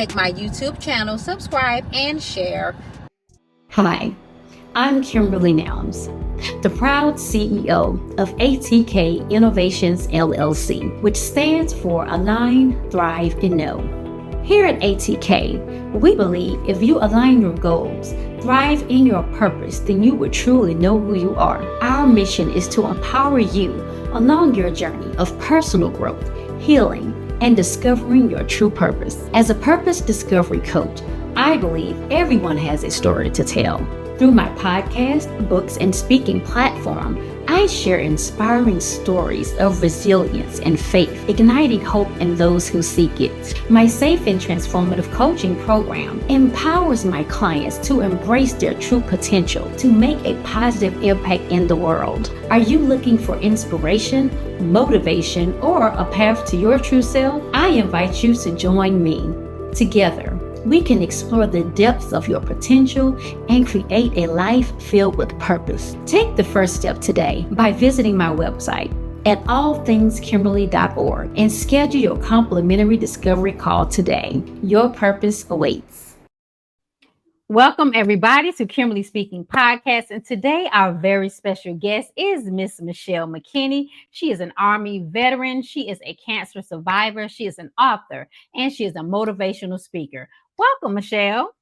like my YouTube channel, subscribe, and share. Hi, I'm KimberlyNelms, the proud CEO of ATK Innovations LLC, which stands for Align, Thrive, and Know. Here at ATK, we believe if you align your goals, thrive in your purpose, then you will truly know who you are. Our mission is to empower you along your journey of personal growth, healing, and discovering your true purpose. As a purpose discovery coach, I believe everyone has a story to tell. Through my podcast, books, and speaking platform, I share inspiring stories of resilience and faith, igniting hope in those who seek it. My safe and transformative coaching program empowers my clients to embrace their true potential to make a positive impact in the world. Are you looking for inspiration, motivation, or a path to your true self? I invite you to join me. Together, we can explore the depths of your potential and create a life filled with purpose. Take the first step today by visiting my website at allthingskimberly.org and schedule your complimentary discovery call today. Your purpose awaits. Welcome, everybody, to Kimberly Speaking Podcast. And today, our very special guest is Miss Michelle McKenney. She is an Army veteran. She is a cancer survivor. She is an author, and she is a motivational speaker. Welcome, Michelle.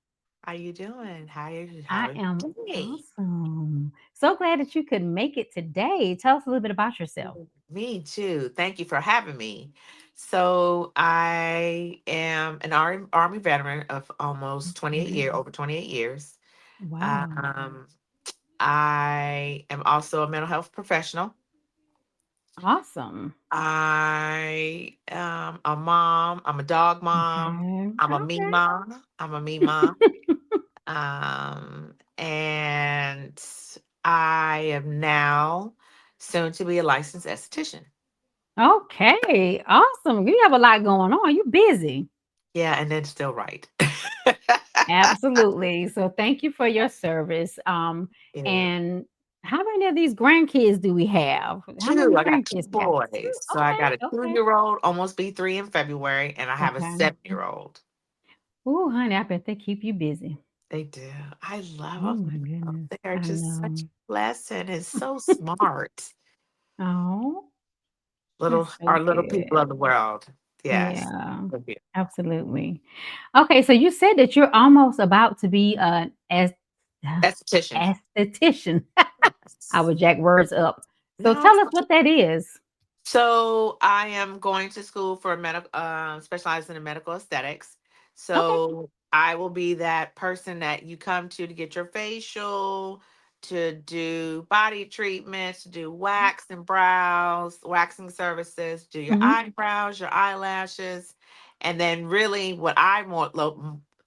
How you doing? I How is am your day? awesome. So glad that you could make it today. Tell us a little bit about yourself. Me too. Thank you for having me. So I am an Army veteran of almost 28 years, over 28 years. Wow. Um, I am also a mental health professional. Awesome. I am a mom. I'm a dog mom. Okay. I'm a me mom. I'm a me mom. And I am now soon to be a licensed esthetician. Okay. Awesome. You have a lot going on. You're busy. Yeah, and then still right. Absolutely. So thank you for your service. Yeah. And how many of these grandkids do we have? How many Two, I got two grandkids you got? Two. boys. So I got a Okay. 2-year-old, almost be 3 in February, and I have a Okay. 7-year-old. Oh, honey, I bet they keep you busy. They do. I Oh love my them. goodness. They are I just such know. a blessing and so smart. Oh, Little that's so our little people good. of the world. Yes. Yeah, Thank you. absolutely. Okay, so you said that you're almost about to be an Esthetician. esthetician. I Yes. would jack words up. So No, tell it's us not. what that is. So I am going to school for medical, specializing in medical aesthetics. Okay. So I will be that person that you come to get your facial, to do body treatments, to do wax and brows, waxing services, do your Hmm. eyebrows, your eyelashes, and then really what I want love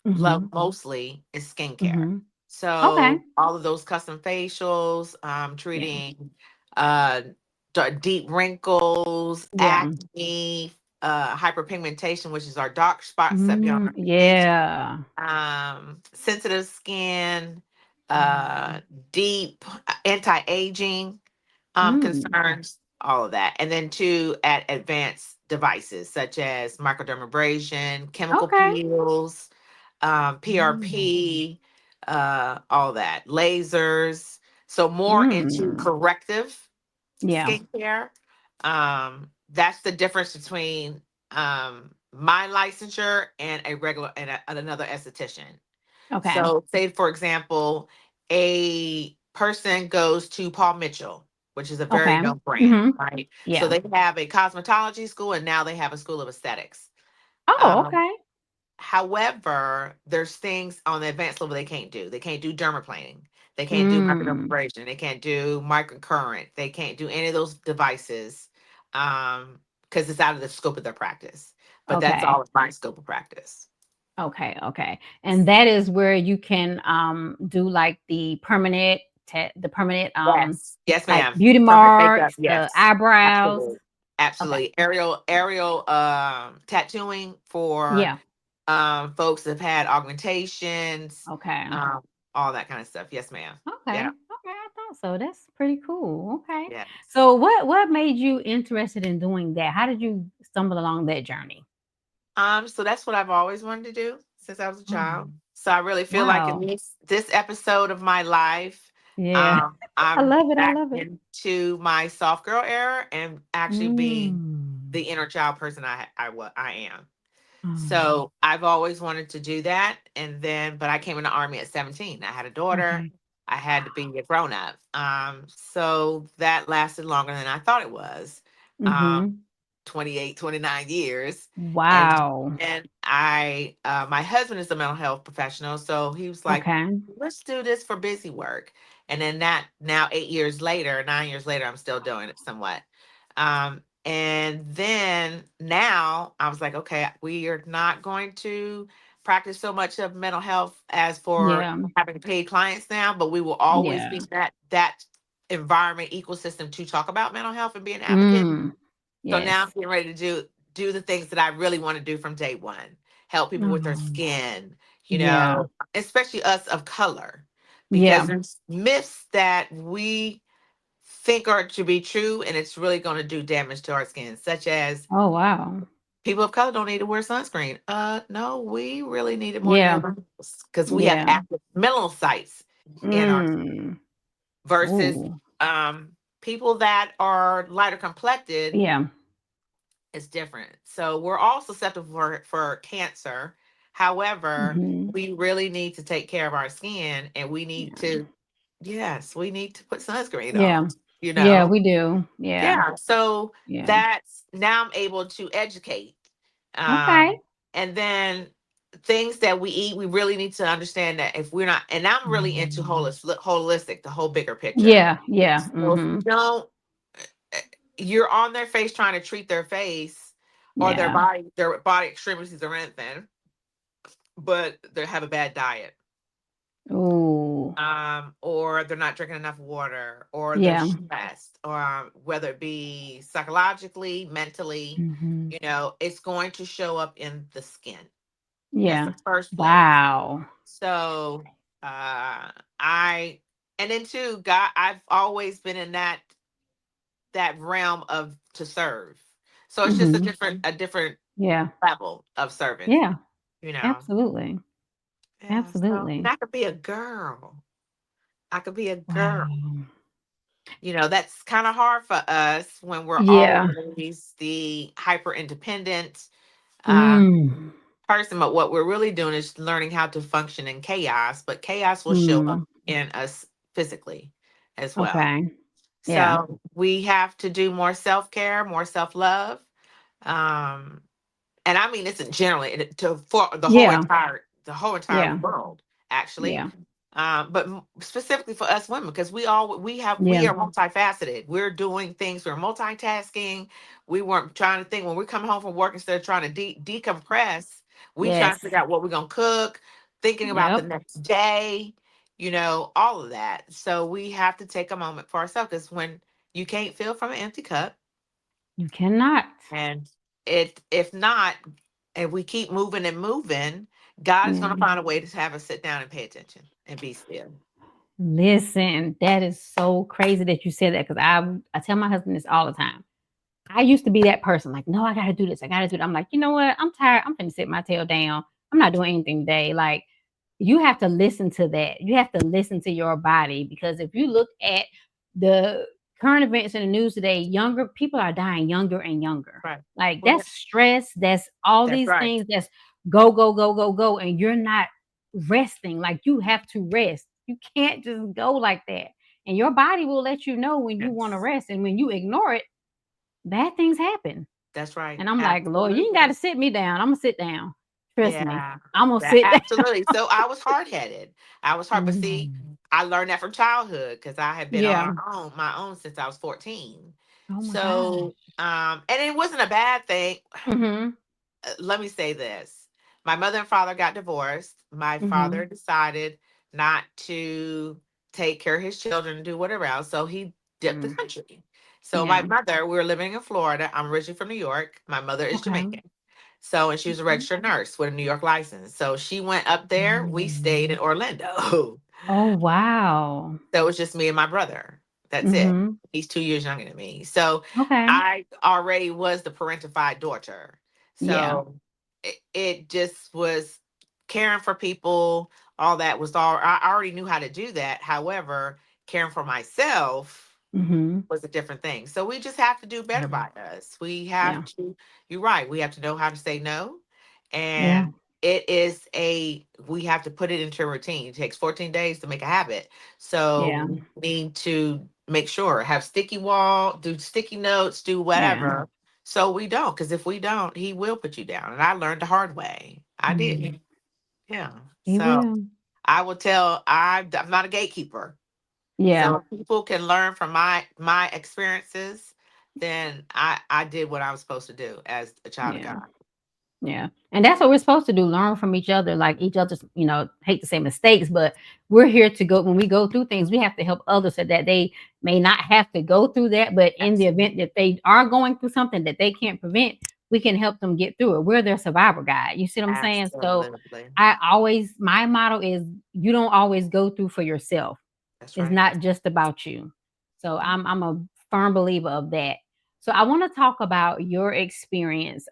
Hmm. mostly is skincare. Hmm. Okay. So all of those custom facials, Yeah. treating uh deep wrinkles, Yeah. acne, hyperpigmentation, which is our dark spots that be on Mm, our face, yeah. sensitive skin, uh, deep anti-aging Mm. concerns, all of that. And then two at advanced devices such as microdermabrasion, chemical Okay. peels, Mm. PRP, all that, lasers. So more into Mm. corrective Yeah. skincare. That's the difference between my licensure and a regular and another esthetician. Okay. So, say for example, a person goes to Paul Mitchell, which is a very Okay. known brand, Hmm. right? So Yeah. they have a cosmetology school, and now they have a school of aesthetics. Oh, Um, okay. However, there's things on the advanced level they can't do. They can't do dermaplaning. They can't do Mm. microdermabrasion. They can't do microcurrent. They can't do any of those devices because it's out of the scope of their practice. But that's Okay. all in my scope of practice. Okay, okay. And that is where you can do like the permanent Yes. Yes, like ma'am. beauty Permanent makeup. marks, the Yes. eyebrows. Absolutely. Okay. Absolutely. Aerial tattooing for Yeah. folks that have had augmentations, Okay. um, all that kind of stuff. Yes, ma'am. Okay. Yeah. Okay, I thought so. That's pretty cool. Okay. Yes. So what made you interested in doing that? How did you stumble along that journey? So that's what I've always wanted to do. since I was a Oh, child. So I really feel like in wow. this episode of my life, Yeah. I I'm love it. I back love it. into my soft girl era and actually being the Mm. inner child person I am. Oh, So I've always wanted to do that. And then, but I came in the army at 17. I had a daughter. okay. I had to be a grown up. So that lasted longer than I thought it was. Um, Mm-hmm. 28, 29 years. And Wow. and my husband is a mental health professional. So he was like, Okay. let's do this for busy work. And then that now 8 years later, 9 years later, I'm still doing it somewhat. And then now I was like, okay, we are not going to practice so much of mental health as for Yeah. having paid clients now, but we will always Yeah. be that environment ecosystem to talk about mental health and be an advocate. Mm. So now I'm Yes. getting ready to do the things that I really want to do from day one. Help people with their Oh, skin, yeah. especially us of color, because Yeah. there's myths that we think are to be true, and it's really going to do damage to our skin, such as Oh, wow. people of color don't need to wear sunscreen. No, we really need it more than Yeah. everybody else because we have Yeah. active melanocytes in our Mm. versus Oh, um, people that are lighter complected. yeah. It's different. So we're all susceptible for cancer. However, Mm-hmm. we really need to take care of our skin, and we need Yeah. to, yes, we need to put sunscreen on. Yeah. You Yeah, know, we do. Yeah. yeah. So Yeah. that's now I'm able to educate, Okay. and then things that we eat, we really need to understand that if we're not, and I'm really into Mm. holistic, the whole bigger picture. Yeah. Yeah. So if you Mm-hmm. don't eh, you're on their face trying to treat their face or Yeah. their body extremities or anything, but they have a bad diet. Oh. Or they're not drinking enough water, or they're Yeah. stressed, or whether it be psychologically, mentally, Mm-hmm. it's going to show up in the skin. That's Yeah. the first place. Wow. So I and then too, God, I've always been in that realm of to serve. So it's just a Mm-hmm. different Yeah. level of serving, Yeah. you know. Absolutely. Yeah. So and Absolutely. I could be a girl. I could be a girl. Wow. That's kind of hard for us when we're Yeah. always the hyper independent uh, Mm. person. But what we're really doing is learning how to function in chaos. But chaos will show up Mm. in us physically as well. Okay. Yeah. So we have to do more self care, more self love. Um, and I mean this in generally for Yeah. the whole entire Yeah. world actually, Yeah. but specifically for us women because we Yeah. are multifaceted. We're doing things. We're multitasking. We weren't trying to think when we're coming home from work instead of trying to decompress. We trying to Yes. figure out what we're gonna cook, thinking about the Yep. next day. All of that. So we have to take a moment for ourselves because when you can't fill from an empty cup, You cannot. and if not, if we keep moving and moving, God is going to Yeah. find a way to have us sit down and pay attention and be still. Listen, that is so crazy that you said that because I tell my husband this all the time. I used to be that person, like, no, I gotta do this, I gotta do that. I'm like, you know what? I'm tired. I'm gonna sit my tail down. I'm not doing anything today. Like, you have to listen to that. You have to listen to your body because if you look at the current events in the news today, younger people are dying younger and younger. Right. Like Well, that's stress, that's all that's these right. things, that's go, go, go, go, go, and you're not resting. Like you have to rest. You can't just go like that. And your body will let you know when you want to Yes. rest. And when you ignore it, bad things happen. That's right. And I'm like, Lord, you ain't got Absolutely. to sit me down. I'm gonna sit down. Trust me. Yeah. I'm gonna That sit down. absolutely. So I was hard headed. I was hard, but see, Mm. I learned that from childhood because I had been Yeah. on my own since I was 14. Oh my So gosh. and it wasn't a bad thing. Mhm. Let me say this. My mother and father got divorced. My Mhm. father decided not to take care of his children and do whatever else. So he dipped the Mm. country. So my Yeah. mother, we were living in Florida. I'm originally from New York. My mother is Okay. Jamaican. So, and she was a Okay. registered nurse with a New York license. So she went up there. We stayed in Mm. Orlando. Oh wow. So it was just me and my brother. That's it. Mhm. He's 2 years younger than me. So Okay. I already was the parentified daughter. Yeah. So it just was, caring for people, all that was all, I already knew how to do that. However, caring for myself Mm-hmm. was a different thing. So we just have to do better Yeah. by us. We have Yeah. to, you're right, we have to know how to say no. Yeah. And it is we have to put it into a routine. It takes 14 days to make a habit. So Yeah. we need to make sure, have sticky wall, do sticky notes, do Yeah. whatever. So we don't, because if we don't, he will put you down. And I learned the hard way. I Mm. did. Yeah. He So will. I will tell, I'm not a gatekeeper. Yeah. So if people can learn from my experiences, then I did what I was supposed to do as a child of Yeah. God. Yeah. And that's what we're supposed to do, learn from each other, like each other's, hate to say mistakes, but we're here to go when we go through things, we have to help others so that they may not have to go through that. But in the Absolutely. event that they are going through something that they can't prevent, we can help them get through it. We're their survivor guide. You see what I'm saying? So Absolutely. my motto is you don't always go through for yourself. That's It's right. not just about you. So I'm a firm believer of that. So I want to talk about your experience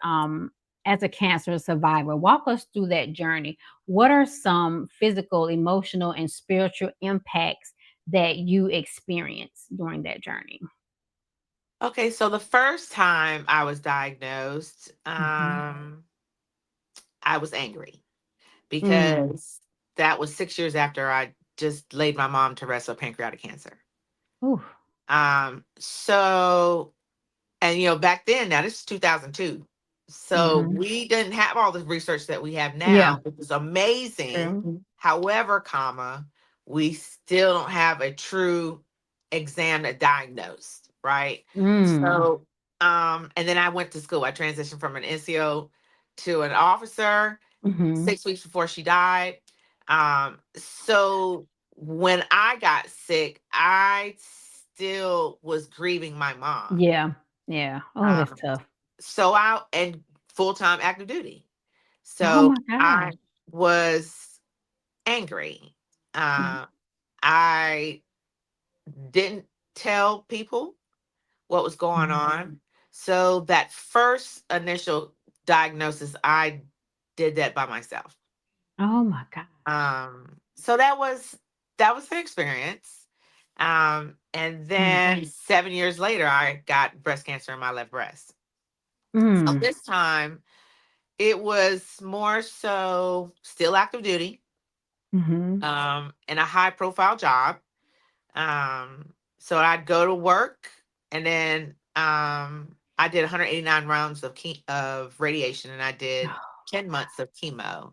as a cancer survivor. Walk us through that journey. What are some physical, emotional, and spiritual impacts that you experienced during that journey? Okay, so the first time I was diagnosed, Hmm. I was angry Mm. because that was 6 years after I just laid my mom to rest of pancreatic cancer. Ooh. So, and back then, now this is 2002. So Hmm. we didn't have all the research that we have Yeah. now, which is amazing. True. However, we still don't have a true exam that diagnosed, right? Mm. So, and then I went to school. I transitioned from an NCO to an officer Hmm. 6 weeks before she died. So when I got sick, I still was grieving my mom. Yeah. Yeah. Oh, that's Um, tough. so I and full time active duty. Oh So my I gosh. was angry. Mm. Uh, I didn't tell people what was going Mhm. on. So that first initial diagnosis, I did that by myself. Oh my gosh. So that was the experience. And Mm. then 7 years later, I got breast cancer in my left breast. So Mm. this time it was more so still active duty, Mhm. in a high profile job. So I'd go to work, and then I did 189 rounds of radiation, and I did 10 months of chemo,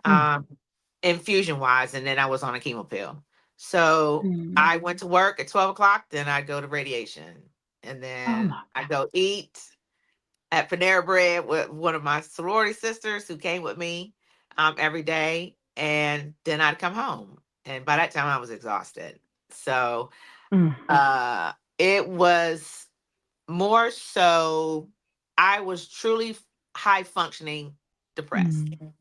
Mm. um, infusion wise, and then I was on a chemo pill. So Mm. I went to work at 12 o'clock, then I go to radiation, and Oh then my I god. go eat at Panera Bread with one of my sorority sisters who came with me every day, and then I'd come home. And by that time, I was exhausted. So Mm. it was more so, I was truly high functioning depressed. Mm.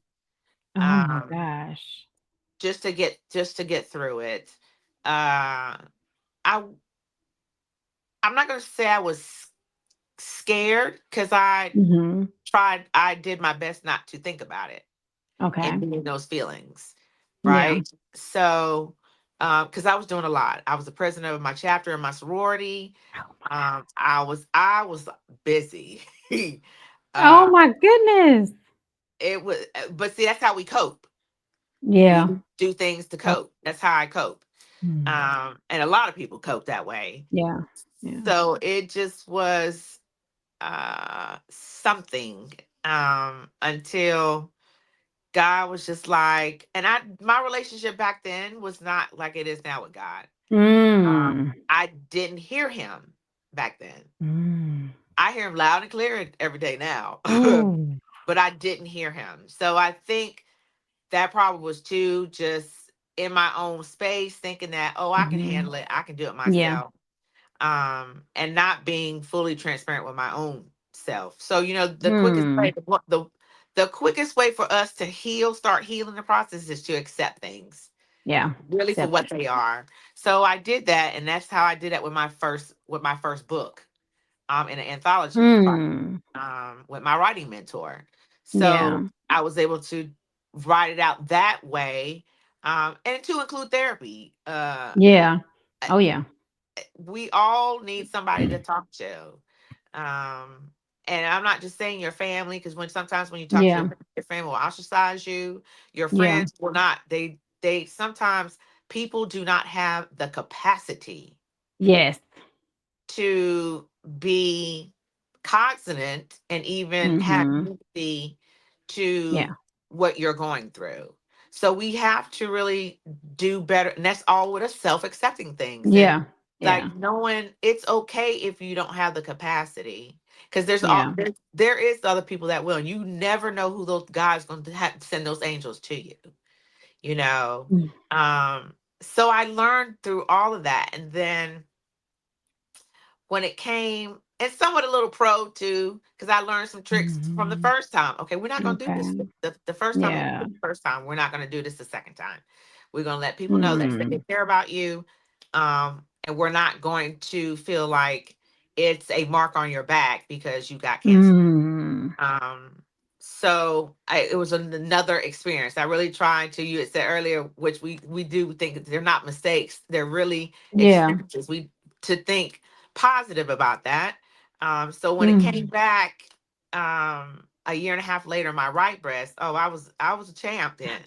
Oh my Um, gosh. just to get through it. Uh, I I'm not gonna say I was scared, because Mhm. I did my best not to think about it and Okay. be in those feelings, Yeah. right? So, because I was doing a lot. I was the president of my chapter in my sorority. Oh my god. I was busy. Oh uh, my goodness. it was, but see, that's how we cope. We Yeah. do things to Yep. cope. That's how I cope. Mm. And a lot of people cope that way. Yeah. Yeah. So it just was something, until God was just like, and my relationship back then was not like it is now with God. Mm. I didn't hear him back then. Mm. I hear him loud and clear every day now, Oh. but I didn't hear him. So I think that probably was too, just in my own space, thinking that, oh, I can Mhm. handle it. I can do it Yeah. myself. And not being fully transparent with my own self. So, the quickest Mm. way, the quickest way for us to start healing the process, is to accept things Yeah. really for what Acceptance. they are. So I did that, and that's how I did that with my first book, in an anthology, Mm. with my writing mentor. So Yeah. I was able to write it out that way, and to include therapy. Yeah. Oh yeah. We all need somebody to talk to. Um, and I'm not just saying your family, because sometimes when you talk to Yeah. your family will ostracize you. Your Yeah. friends will not. They sometimes people do not have the capacity Yes. to be cognizant and even have Mm-hmm. empathy Yeah. to what you're going through. So we have to really do better. And that's all with us self-accepting things and Yeah. Yeah. like knowing it's okay if you don't have the capacity. Because Yeah. there is other people that will. And you never know who those guys going to have send those angels to you. You know. Mm. So I learned through all of that. And then when it came, and somewhat a little pro too, because I learned some tricks from the Mhm. first time. Okay, we're not going to do this Okay. the first time. We did Yeah. it the first time. We're not going to do this the second time. We're going to let people know that they Mm. care about you, and we're not going to feel like it's a mark on your back because you got cancer. Mm. Um, it was another experience. I really tried to. You had said earlier, which we do think they're not mistakes; they're really Yeah. experiences. We to think positive about that. So when it came Mm. back, a year and a half later, my right breast. Oh, I was a champ then.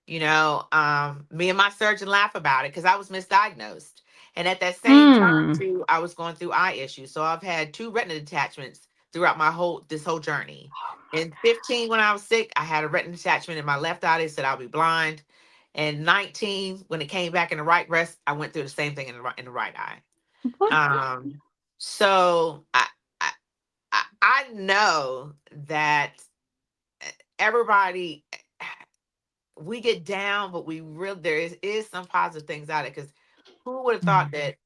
Me and my surgeon laugh about it because I was misdiagnosed, and at that same time Mm. too, I was going through eye issues. So I've had two retina detachments throughout this whole journey. In 15, when I was sick, I had a retina detachment in my left eye. They said I'll be blind. And 19, when it came back in the right breast, I went through the same thing in the right eye. What? Um, so I know that everybody we get down, but we really there is some positive things out of it. Because who would have thought Mm. that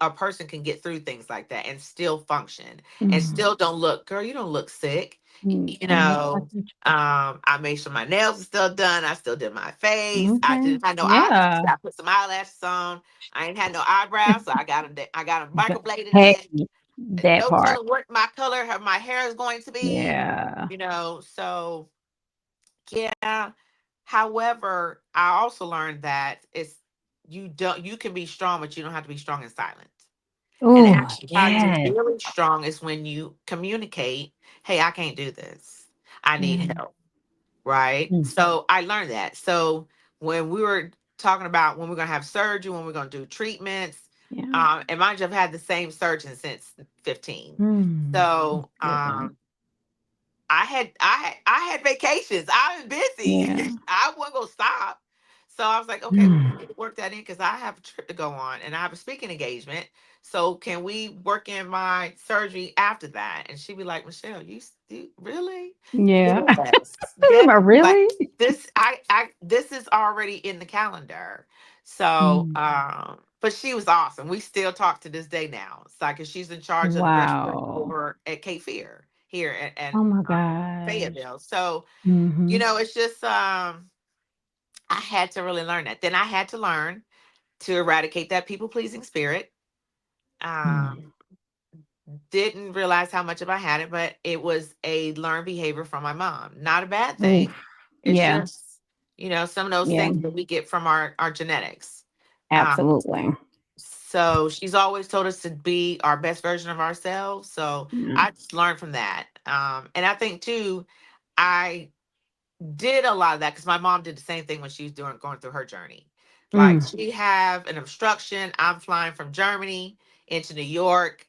a person can get through things like that and still function and Mm. still don't look, girl, you don't look sick. Mm. I know. I think- I made sure my nails are still done. I still did my face. I Okay. didn't have no eyelashes. Yeah. I put some eyelashes on. I ain't had no eyebrows, so I got them G- microbladed Hey, in. that No part. telling what my color my hair is going to be. Yeah. So yeah. However, I also learned that you can be strong, but you don't have to be strong in silence. And Oh, actually, how you're yes. really strong is when you communicate, hey, I can't do this. I need Mm. help. Right. Mm. So I learned that. So when we were talking about when we're going to have surgery, when we're going to do treatments, Yeah. and mind you, I've had the same surgeon since 15. Mm. So Goodness. I had vacations. I was busy. Yeah. I wasn't gonna stop. So I was like, okay, well, we Mm. need to work that in because I have a trip to go on and I have a speaking engagement. So can we work in my surgery after that? And she'd be like, Michelle, really? Yeah. Yes. Yes. But Like really? this is already in the calendar. So Mm. but she was awesome. We still talk to this day now. It's like 'cause she's in charge of the breast clinic Wow. over at Cape Fear here Oh and my gosh. Fayetteville. So, Mm-hmm. it's just I had to really learn that. Then I had to learn to eradicate that people pleasing spirit. Um, Mm. didn't realize how much of I had it, but it was a learned behavior from my mom. Not a bad thing. Oof. It's Yeah. just, some of those Yeah. things that we get from our genetics. Um, Absolutely. so she's always told us to be our best version of ourselves. So Yeah. I just learned from that. And I think too, I did a lot of that because my mom did the same thing when she was going through her journey. Like Mm. she have an obstruction. I'm flying from Germany into New York.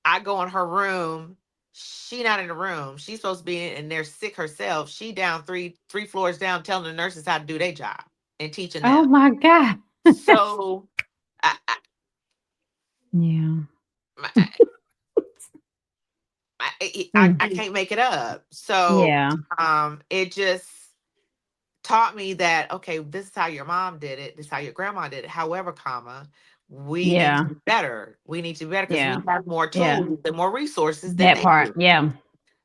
I go in her room. She not in the room. She's supposed to be in there sick herself. She down three floors down, telling the nurses how to do their job and teaching Oh them. my God. So I I, Yeah. my, I Mm. can't make it up. So Yeah. it just taught me that okay, this is how your mom did it, this is how your grandma did it. However, we need to Yeah. be better. We need to be better because we Yeah. have more Yeah. tools and more resources than That they part. do. Yeah.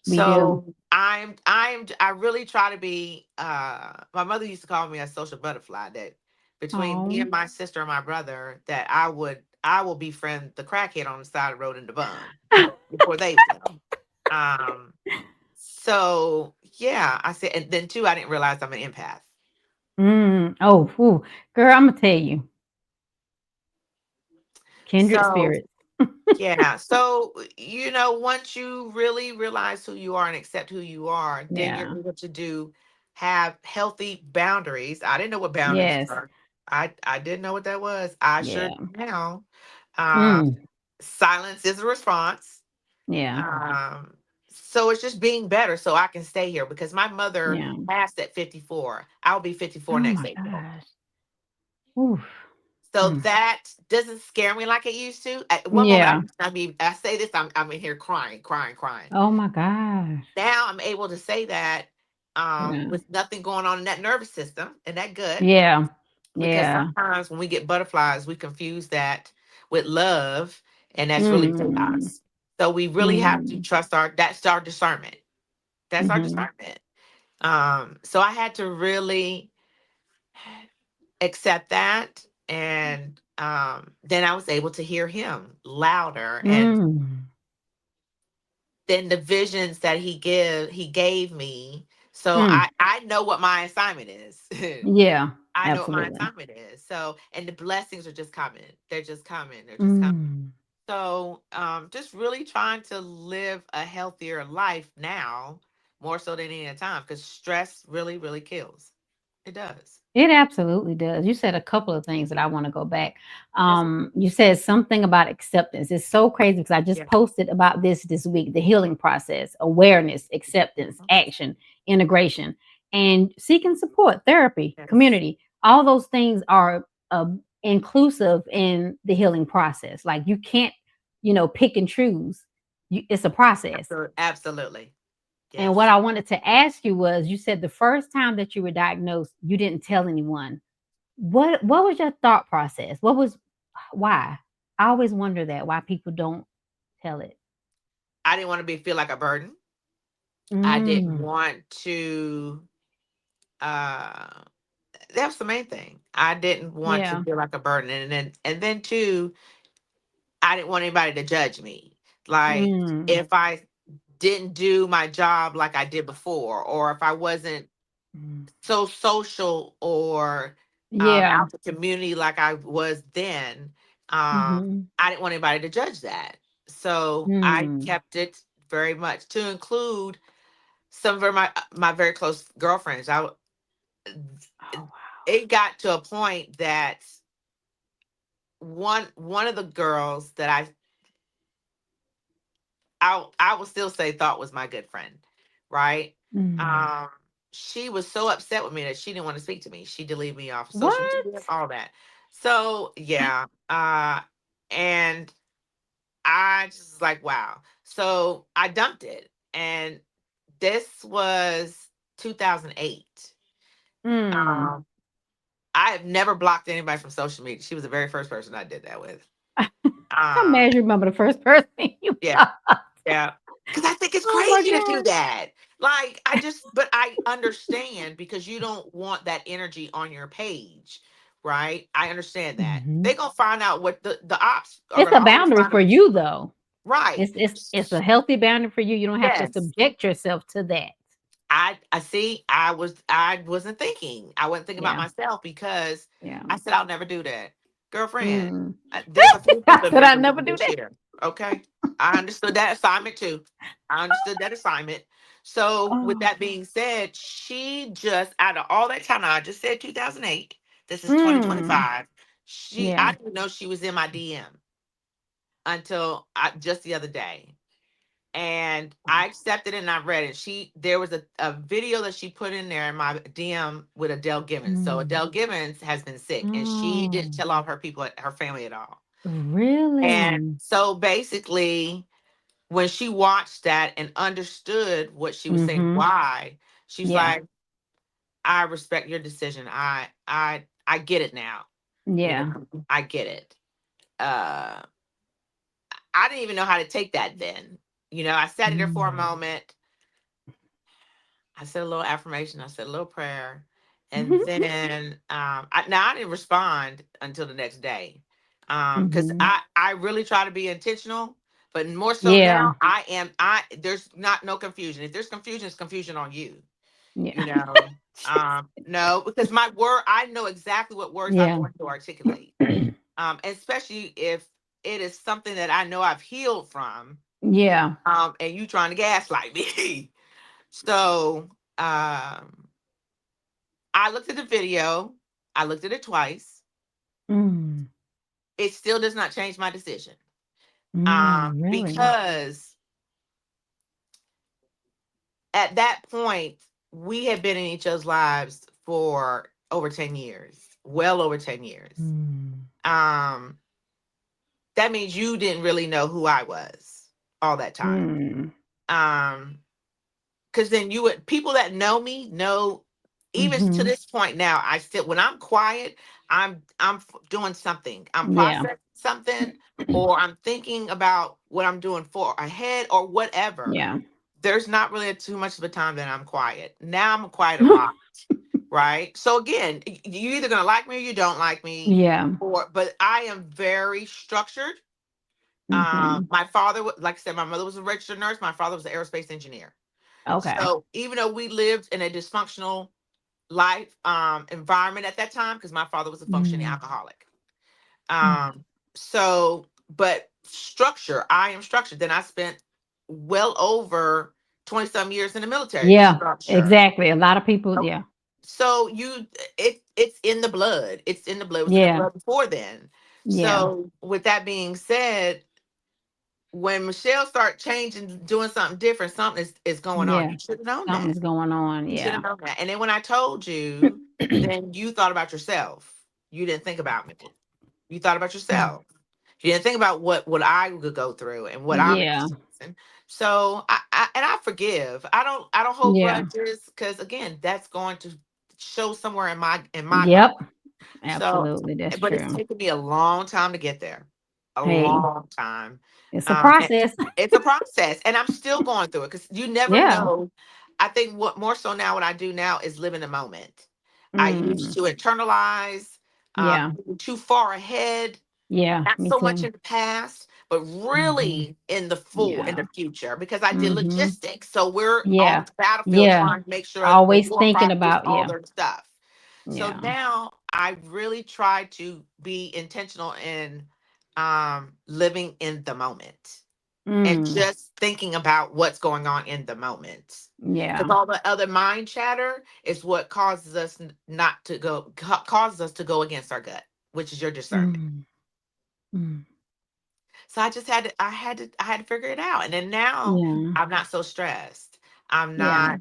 We do. So I really try to be my mother used to call me a social butterfly that between me Oh. and my sister and my brother that I will befriend the crackhead on the side of the road and the bum before they will. Um so yeah, I said, and then two, I didn't realize I'm an empath. Oh, whew. Girl, I'm gonna tell you, kindred So spirits. yeah. So, once you really realize who you are and accept who you are, then you're Yeah. able to have healthy boundaries. I didn't know what boundaries Yes. were. I didn't know what that was. I sure Yeah. do now. Um, Mm. Silence is a response. Yeah. Um, so it's just being better so I can stay here because my mother Yeah. passed at 54. I'll be 54 Oh next my April. gosh. Oof. So Mm. that doesn't scare me like it used to. At one moment, Yeah. I say this, I'm in here crying, crying, crying. Oh my gosh. Now I'm able to say that Yeah. with nothing going on in that nervous system and that gut, Yeah. because Yeah. sometimes when we get butterflies, we confuse that with love, and that's really Mm. chaos. So we really have to Mm. trust that's our discernment. That's our Mm-hmm. discernment. So I had to really accept that. And then I was able to hear him louder. And Mm. then the visions that he gave me. So Mm. I know what my assignment is. Yeah. I know what my Absolutely. assignment is. So, and the blessings are just coming. They're just coming. They're just coming. Mm. So, just really trying to live a healthier life now, more so than any other time, because stress really, really kills. It does. It absolutely does. You said a couple of things that I want to go back. Yes. You said something about acceptance. It's so crazy because I just Yeah. posted about this week, the healing process, awareness, acceptance, action, integration, and seeking support, therapy, Yes. community. All those things are inclusive in the healing process. Like you can't, pick and choose. It's a process. Absolutely. And what Yes. I wanted to ask you was, you said the first time that you were diagnosed, you didn't tell anyone. What was your thought process? Why? I always wonder that why people don't tell it. I didn't want to feel like a burden. I didn't Mm, want to uh that's the main thing. I didn't want to yeah. feel like a burden. And then too, I didn't want anybody to judge me. Like Mm, if I didn't do my job like I did before, or if I wasn't mm. so social or Yeah. out in the community like I was then, Mhm. I didn't want anybody to judge that. So I Mm. kept it very much to include some of my very close girlfriends. Oh, wow. It got to a point that one of the girls that I will still say thought was my good friend, right? Mm. Um, she was so upset with me that she didn't want to speak to me. She deleted me off of social media, What? all that. So yeah, and I just was like, wow. So I dumped it, and this was 2008. Mm. Um, I have never blocked anybody from social media. She was the very first person I did that with. I'm Um, mad you remember the first person you yeah, thought. yeah. Because I think it's Oh my crazy to do god. that. Like, but I understand because you don't want that energy on your page, right? I understand that. Mhm. They're going to find out what the ops are It's going to a always boundary find for out. you though. Right. It's a healthy boundary for you. You don't have to Yes. subject yourself to that. I see. I wasn't thinking. I wasn't thinking about Yeah. myself because Yeah. I said I'll never do that, girlfriend. Mm. There's a few I people have said been I through never do this that. year. Okay, I understood that assignment too. I understood that assignment. So with Oh. that being said, she just out of all that time, now I just said 2008. This is Mm. 2025. I Yeah. didn't know she was in my DM until just the other day, and I accepted it and I read it. There was a video that she put in there in my DM with Adele Givens. So Mm. Adele Givens has been sick and she didn't Oh. tell all her people, her family at all. And Really? so basically, when she watched that and understood what she was saying, Mhm. why, she's Yeah. like, I respect your decision. I get it now. You Yeah. know, I get it. Uh I didn't even know how to take that then. I sat there for a Mm. moment. I said a little affirmation. I said a little prayer, and then I didn't respond until the next day, because Mhm. I really try to be intentional. But more so Yeah. now, there's not no confusion. If there's confusion, it's confusion on you. Yeah. You know, no, because my word, I know exactly what words I'm Yeah. going to articulate. Especially if it is something that I know I've healed from, Yeah. and you trying to gaslight me. So, I looked at the video. I looked at it twice. Mm. It still does not change my decision. Really? Because at that point, we had been in each other's lives for over 10 years, well over 10 years. Mm. Um, that means you didn't really know who I was all that time. Mm. Um, because then you would people that know me know, even to Mhm. this point now, I still, when I'm quiet, doing something, I'm Yeah. processing something, or I'm thinking about what I'm doing for ahead or whatever. Yeah. There's not really too much of a time that I'm quiet. Now I'm quiet a lot, right? So again, you either gonna like me or you don't like me, Yeah. or but I am very structured. Mhm. My father, like I said, my mother was a registered nurse. My father was an aerospace engineer. Okay. So even though we lived in a dysfunctional life environment at that time, because my father was a functioning Mm. alcoholic. Mm. Um, so, but structure, I am structured. Then I spent well over 20 some years in the military. Yeah. Structure. Exactly. A lot of people. Yeah. So it's in the blood. It's in the blood. It was in the Yeah. blood before then. Yeah. So with that being said, when Michelle start changing, doing something different, something is going on. Yeah. You should have known that. Something's going on. You should have Yeah. known that. And then when I told you, then you thought about yourself. You didn't think about me. You thought about yourself. You didn't think about what I would go through and what I'm Yeah. experiencing. So I forgive. I don't hold Yeah. grudges, because again, that's going to show somewhere in my Yep. growth. So, Absolutely. That's but it's true. taken me a long time to get there. A Hey, long time. it's a And process. it's a process, and I'm still going through it, because you never Yeah. know. I think what more so now, what I do now is live in the moment. I used Mm. to internalize, Yeah. too far ahead, Yeah. not Me so much too. in the past, but Mhm. really in Yeah. the future, because I did Mhm. logistics. So we're on Yeah. the battlefield Yeah. trying to make sure the Always war thinking fighters about. all Yeah. their stuff. So Yeah. now I really try to be intentional in living in the moment and Mm. just thinking about what's going on in the moment. Because Yeah. all the other mind chatter is what causes us not to go, causes us to go against our gut, which is your discernment. Mm. Mm. So I had to figure it out. And then now Yeah. I'm not so stressed. I'm Yeah.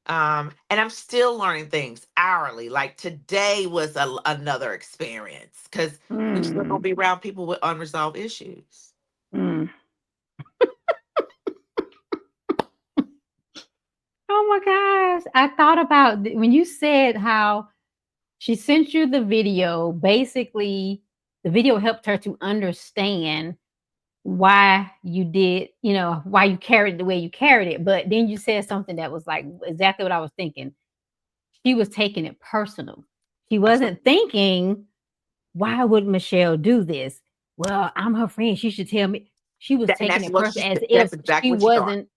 not, and I'm still learning things hourly. Like today was another experience, because we still gonna Mm. be around people with unresolved issues. Mm. Oh my gosh. I thought about when you said how she sent you the video. Basically, the video helped her to understand why you did, why you carried it the way you carried it. But then you said something that was like exactly what I was thinking. She was taking it personal. She I said, wasn't thinking, why would Michelle do this? Well, I'm her friend. She should tell me. She was and taking it personal as if that's exactly she what she thought. wasn't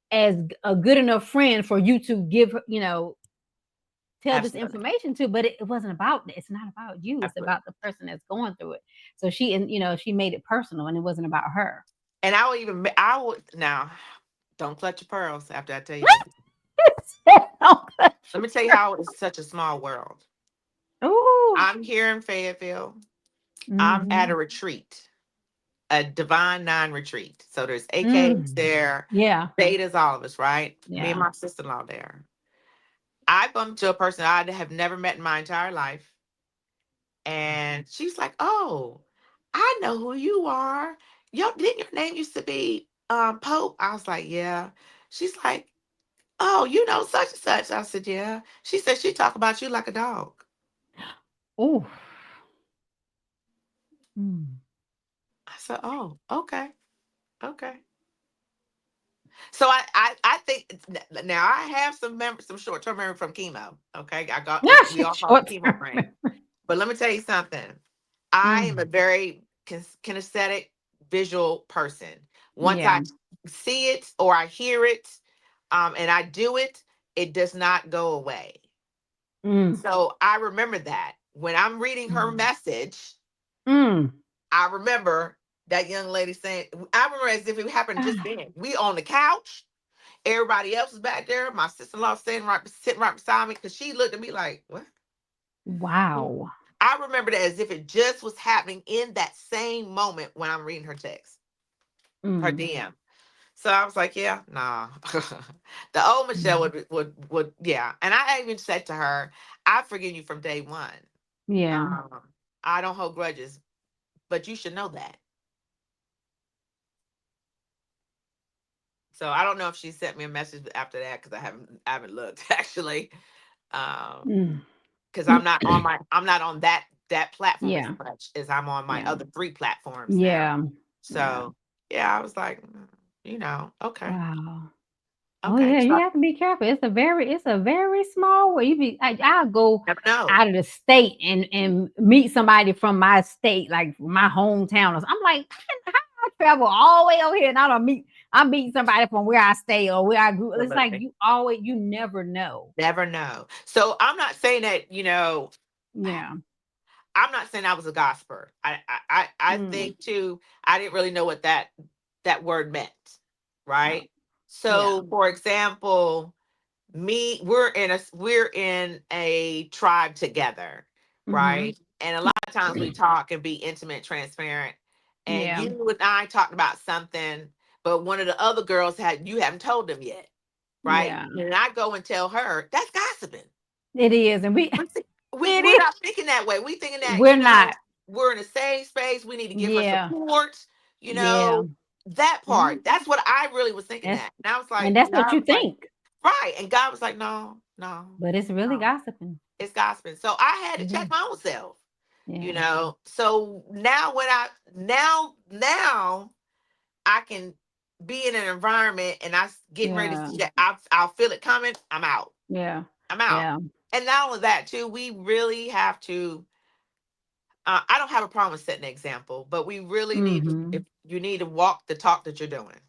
as a good enough friend for you to give her, tell this Absolutely. information to. But it wasn't about that. It's not about you. It's Absolutely. about the person that's going through it. So she made it personal, and it wasn't about her. And I would now, don't clutch your pearls after I tell you this. Let me tell you how it's such a small world. Oh. I'm here in Fayetteville. I'm at a Mhm. retreat, a Divine Nine retreat. So there's AKs Mm. there, Yeah. Betas, all of us, right? Me and Yeah. my sister-in-law there. I bumped into a person I have never met in my entire life. And she's like, "Oh, I know who you are. Didn't your name used to be Pope?" I was like, "Yeah." She's like, "Oh, you know such and such." I said, "Yeah." She said she talk about you like a dog. Oh. Mm. I said, "Oh, okay, okay." So I think now I have some short term memory from chemo. Okay, we all call it Short chemo term. brain. But let me tell you something. I am a Mm. very kinesthetic. visual person. Once Yeah. I see it or I hear it, and I do it, it does not go away. Mm. So I remember that when I'm reading her Mm. message, Mm. I remember that young lady saying, I remember as if it happened just Ah, then. We on the couch, everybody else was back there. My sister-in-law sitting right beside me because she looked at me like, what? wow. I remember that as if it just was happening in that same moment when I'm reading her text, her Mm. DM. So I was like, yeah, nah. The old Michelle Mm. would, yeah. And I even said to her, I've forgiven you from day one. Yeah. Um, I don't hold grudges, but you should know that. So I don't know if she sent me a message after that because I haven't looked actually. Um, Mm. because I'm not on that platform as Yeah. much as I'm on my Yeah. other three platforms now. Yeah. Yeah. So yeah, I was like, okay, Wow. Oh okay. yeah, So you have to be careful. It's a very small way. I'll go I never know. out of the state and meet somebody from my state, like my hometown. I'm like, how I travel all the way over here and I'm meeting somebody from where I stay or where I grew. It's like you never know. Never know. So I'm not saying that, Yeah. I'm not saying I was a gossiper. I Mm. think too, I didn't really know what that word meant. Oh, Right. yeah. So for example, we're in a tribe together, Mm-hmm. right? And a lot of times we talk and be intimate, transparent. And Yeah. you and I talked about something, but one of the other girls you haven't told them yet, right? Yeah. And I go and tell her, that's gossiping. It is. And We're thi- we it we're is. not thinking that way. We thinking that, We're not. we're in a safe space. We need to give her Yeah. support, Yeah. that Yeah. part. That's what I really was thinking That's that. And I was and like, that's what God you was like, think. right. And God was like, no, no, But it's really no. gossiping. It's gospel. So I had to It check is. my own self, Yeah. So now when now I can be in an environment and getting ready to Yeah. see that I'll feel it coming. I'm out. Yeah. I'm out. Yeah. And not only that too, we really have to. I don't have a problem with setting an example, but we really need to. Mhm. If you need to walk the talk that you're doing,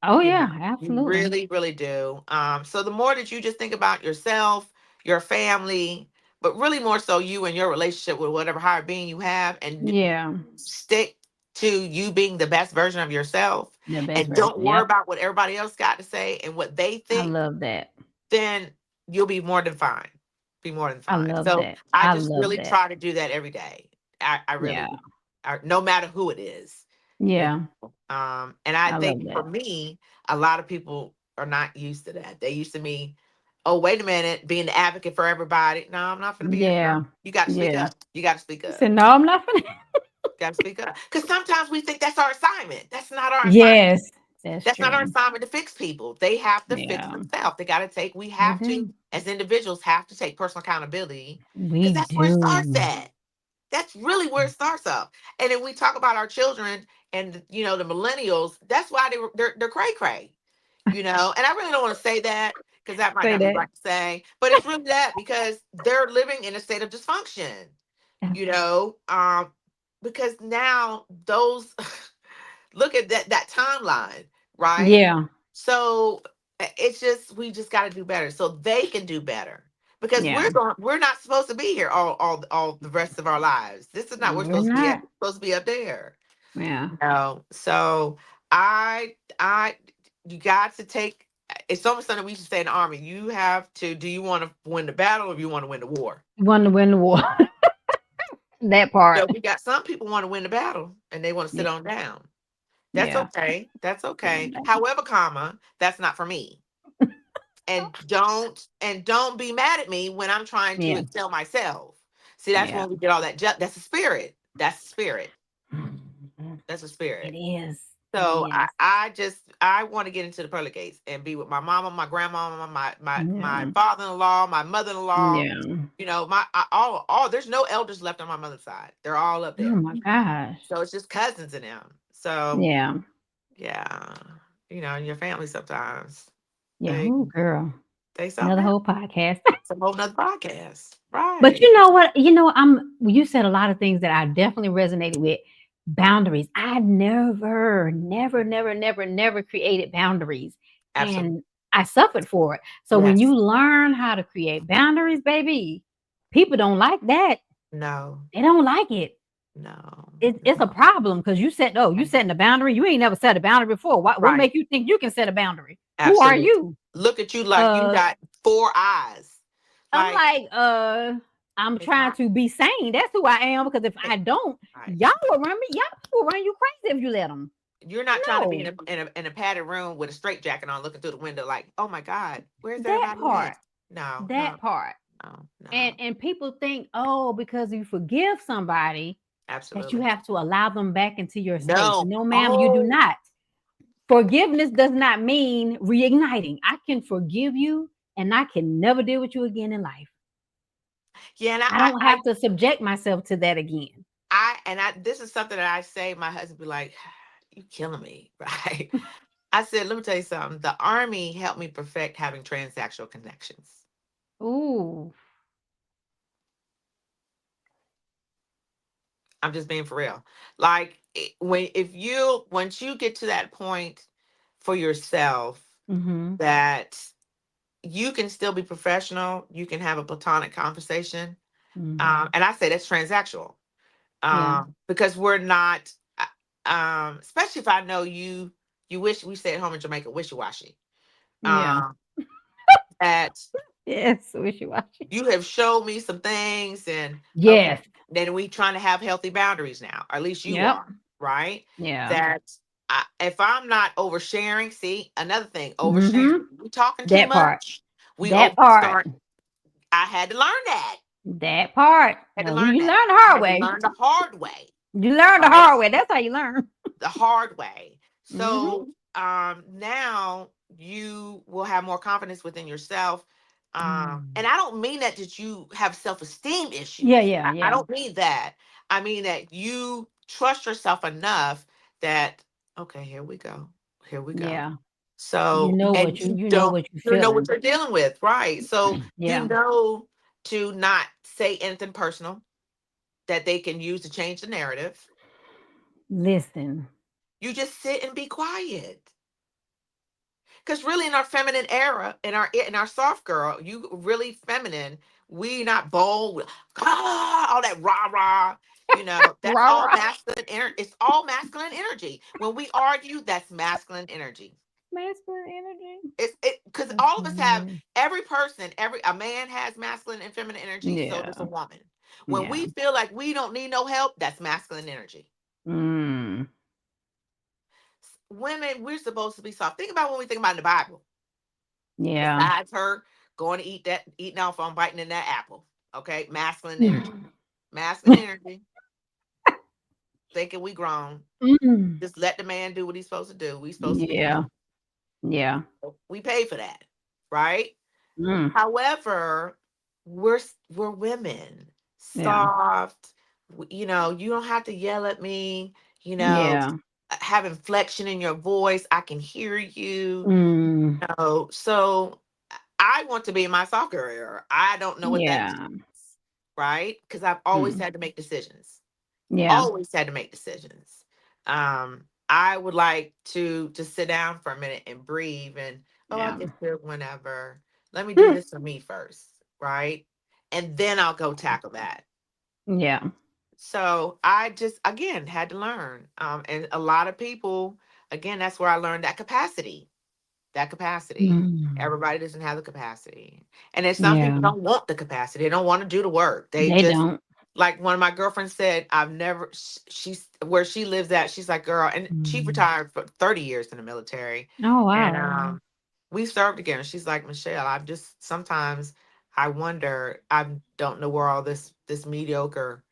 Oh, you know, yeah, you absolutely. really, really do. So the more that you just think about yourself, your family, but really more so you and your relationship with whatever higher being you have, and Yeah. stick to you being the best version of yourself, The best and version. don't worry Yep. about what everybody else got to say and what they I think, love that. then you'll be more than fine. Be more than I fine. love So that. I I just love really that. try to do that every day. I really Yeah. do. No matter who it is. You Yeah. and I I love think for that. me, a lot of people are not used to that. They used to me, oh, wait a minute, being the advocate for everybody. No, I'm not gonna be it. No, Yeah. you gotta speak Yeah. up. You gotta speak He up. said, "No, I'm not finna." Gotta speak up. Because sometimes we think that's our assignment. That's not our assignment. Yes, that's That's not our true. assignment to fix people. They have to fix Yeah, themselves. We they have to, do. as individuals, have to take personal accountability because We that's where it starts do. at. That's really where it starts up. And then we talk about our children and the millennials. That's why they're cray cray. And I really don't want to say that because that might Say not be that. right to say, but it's really that because they're living in a state of dysfunction. You know, because now those look at that timeline, right? Yeah, So it's just we just got to do better so they can do better because yeah. we're not supposed to be here all the rest of our lives. This is not we're We're supposed to be at. not. We're supposed to be up there. Yeah. So I you got to take. It's almost something we used to say in the army. You have to. Do you want to win the battle or do you want to win the war? Want to win the war. That So part. we got some people want to win the battle and they want to sit Yeah. on down. That's Yeah. okay. That's Sit on okay. that. However, that's not for me. And don't be mad at me when I'm trying to Yeah. excel myself. See, that's Yeah. when we get all that. That's the spirit. That's the spirit. Mhm. That's the It spirit. is. It So I, is. I just I want to get into the pearly gates and be with my mama, my grandmama, my Yeah. father-in-law, my mother-in-law. Yeah. All there's no elders left on my mother's side. They're all up Oh there. my gosh. So it's just cousins in them. So Yeah. yeah, your family sometimes Yeah. they Oh, girl. they something Another else. whole podcast. It's a whole nother podcast. But Right. you know what? You said a lot of things that I definitely resonated with. boundaries. I never created boundaries. Absolutely. And I suffered for it. So when Yes. you learn how to create boundaries, baby, people don't like that. No. They don't like it. No. It's a No. problem because you setting a boundary. You ain't never set a boundary before. What Right. make you think you can set a boundary? Who are Absolutely. you? Look at you like you Uh got four eyes. I'm Like like, I'm it's trying not to be sane. That's who I am. Because if it- I don't, right. y'all will run me. Y'all will run you crazy if you let them. You're not trying to be in No, a padded room with a straight jacket on, looking through the window, like, oh my God, where's that everybody at? part, No, no, that part. no, no. And people think, oh, because you forgive somebody, that you Absolutely. have to allow them back into your space. No. No, ma'am, you do Oh, not. Forgiveness does not mean reigniting. I can forgive you, and I can never deal with you again in life. yeah. And I don't have to subject myself to that again. this is something that I say. My husband be like, "You killing me," right? I said, "Let me tell you something. The army helped me perfect having transactional connections. Ooh. I'm just being for real. Like when if you once you get to that point for yourself Mm-hmm. that you can still be professional, you can have a platonic conversation, Mm-hmm. and I say that's transactional, Yeah. because we're not, especially if I know you. You wish we stay at home in Jamaica wishy washy. Yeah. Um, that Yes. Wishy washy. you have showed me some things, and okay, Yes. then we trying to have healthy boundaries now, or at least you Yep. are, right? Yeah. That if I'm not oversharing, see another thing, oversharing. Mm-hmm. We talking too That part. much. We That over part. start. I had to learn that. That part. I had to No, learn you that. learn the I hard had to way. learn the hard way, You learn the right? hard way. That's how you learn. The hard way. Mm-hmm. So now you will have more confidence within yourself. And Mm. I don't mean that you have self-esteem Yeah. issues. Yeah. I Yeah. don't mean that. I mean that you trust yourself enough that, okay, here we go. Here we go. Yeah. So, and you You know don't, what you you know what feeling. you're dealing with, right? So you Yeah. know to not say anything personal that they can use to change the narrative. Listen. You just sit and be quiet. Because really, in our feminine era, in our soft girl, you really feminine. We not bold, all that rah rah. That's Rah all rah. masculine energy. It's all masculine energy. When we argue, that's masculine energy. Masculine energy. It's it because That's all of us have, weird. every person, every a man has masculine and feminine energy. So does a Yeah. woman. When Yeah. we feel like we don't need no help, that's masculine energy. Mm. Women, we're supposed to be soft. Think about when we think about in the Bible. Yeah. Besides her going to eating off on biting in that apple. Okay, masculine energy. Masculine energy. Thinking we grown. Mm. Just let the man do what he's supposed to do. We supposed to be Yeah. quiet. Yeah. We pay for that, right? Mm. However, we're women, Yeah. soft. You don't have to yell at me. You know, Yeah. have inflection in your voice. I can hear you. Mm. So I want to be in my soft girl era. I don't know what that means, Yeah. right? Because I've always Mm. had to make decisions. Yeah. Always had to make decisions. I would like to sit down for a minute and breathe and, oh, I'll Yeah. get there whenever. Let me do this for me first, right? And then I'll go tackle that. Yeah. So I just again had to learn. And a lot of people, again, that's where I learned that capacity. That capacity. Mm. Everybody doesn't have the capacity. And then some people Yeah. don't want the capacity. They don't want to do the work. They They just, don't. like one of my girlfriends said, I've never, she's where she lives at. She's like, girl, and she Mm. retired for 30 years in the military. Oh And wow. we served together. She's like, Michelle, I'm just, sometimes I wonder, I don't know where all this mediocre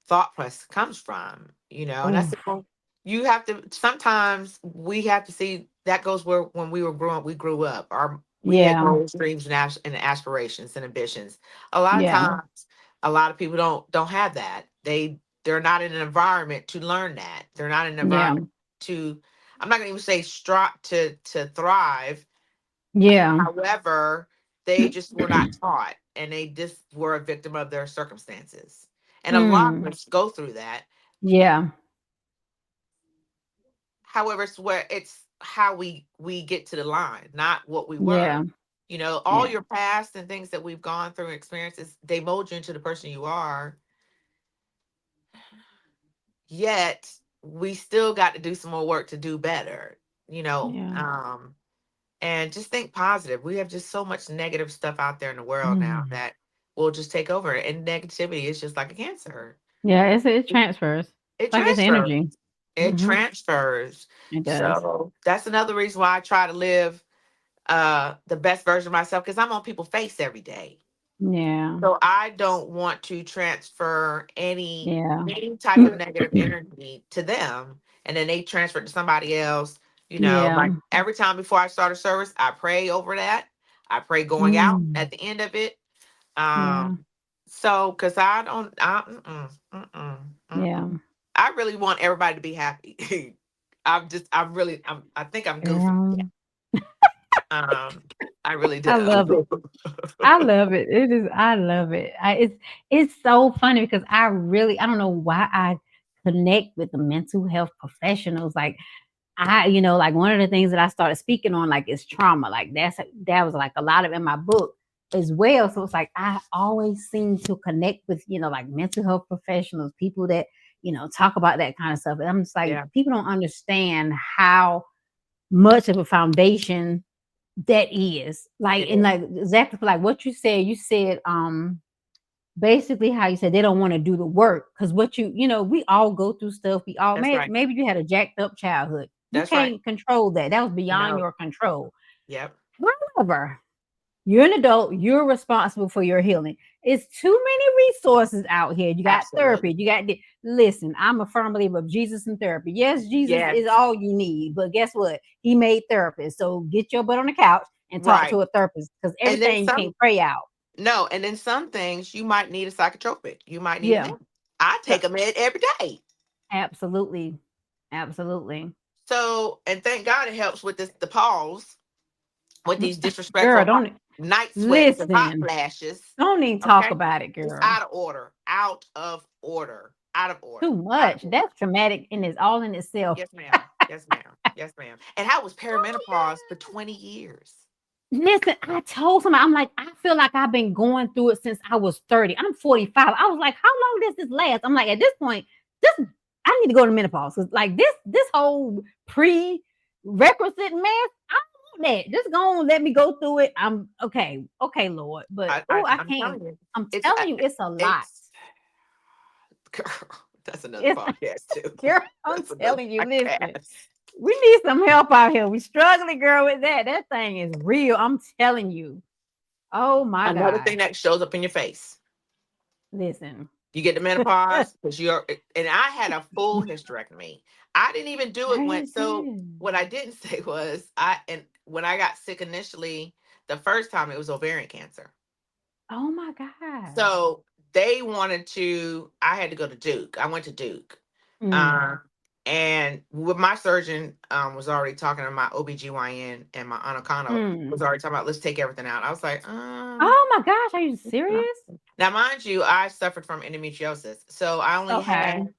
thought process comes from, and I Oh said, well, you have to, sometimes we have to see that goes where when we were growing up, we grew up, we had yeah. goals, dreams, and aspirations and ambitions. A lot of Yeah. times, a lot of people don't have that. They're not in an environment to learn that. They're not in an Yeah. environment to, I'm not gonna even say strive to thrive. Yeah. However, they just were not taught, and they just were a victim of their circumstances. And a lot of Mm. us go through that. Yeah. However, it's how we get to the line, not what we Yeah. were. All Yeah. your past and things that we've gone through and experiences, they mold you into the person you are. Yet we still got to do some more work to do better, you know. Yeah. And just think positive. We have just so much negative stuff out there in the world now Mm. that will just take over. And negativity is just like a cancer. Yeah, it transfers. It It's like it's transfers. energy. It Hmm. transfers. It does. So that's another reason why I try to live the best version of myself, because I'm on people's face every day. Yeah. So I don't want to transfer Yeah. any type of negative energy to them, and then they transfer it to somebody else. Yeah. Like every time before I start a service, I pray over that. I pray going out Mm. at the end of it. Yeah. So because I don't, Yeah. I really want everybody to be happy. I think I'm goofy. Girl. Um, I really I love it. do. I love it. It is. I love it. It's so funny because I don't know why I connect with the mental health professionals. Like like one of the things that I started speaking on, like, is trauma. Like that was like a lot of in my book as well. So it's like I always seem to connect with like mental health professionals, people that talk about that kind of stuff. And I'm just like, Yeah, people don't understand how much of a foundation that is, like, it and is. like exactly like what you said, basically how you said they don't want to do the work because we all go through stuff. We all That's right. maybe you had a jacked up childhood. You That's right. can't control that. That was beyond No. your control. Yep. However, you're an adult, you're responsible for your healing. It's too many resources out here. You got therapy, Absolutely. you got listen, I'm a firm believer of Jesus and therapy. Yes, Jesus Yes. is all you need, but guess what? He made therapists. So get your butt on the couch and talk Right. to a therapist because And then everything you some. can't pray out. No. And then some things you might need a psychotropic. You might need a Yeah. med. I So take a med every day. absolutely. Absolutely. So, and thank God it helps with the pause with these Girl, disrespectful don't night sweats and hot listen. flashes. Don't even talk Okay. about it, It's girl. out of order. Out of order. Out of order. Too Out of much. order. That's traumatic and it's all in itself. Yes, ma'am. Yes, ma'am. Yes, ma'am. And I was perimenopause for 20 years. Listen, I told somebody, I'm like, I feel like I've been going through it since I was 30. I'm 45. I was like, how long does this last? I'm like, at this point, this I need to go to menopause. Cause like this whole prerequisite mess, I don't want that. Just go on, let me go through it. I'm okay, okay, Lord. But I I'm can't. telling you, I'm it's telling you, it's a lot. it's girl, that's another It's podcast too. girl, I'm That's another telling you, listen. podcast. We need some help out here. We struggling, girl, with that. That thing is real. I'm telling you. Oh my Another God. thing that shows up in your face. Listen. You get the menopause because and I had a full hysterectomy. I didn't even do it Are when, you so serious? what I didn't say was and when I got sick initially, the first time it was ovarian cancer. Oh my gosh. So they wanted I had to go to Duke. I went to Duke. Mm. Uh, and with my surgeon was already talking to my OBGYN, and my oncologist Mm. was already talking about, let's take everything out. I was like, Oh my gosh. Are you serious? now mind you, I suffered from endometriosis. So I only Okay. had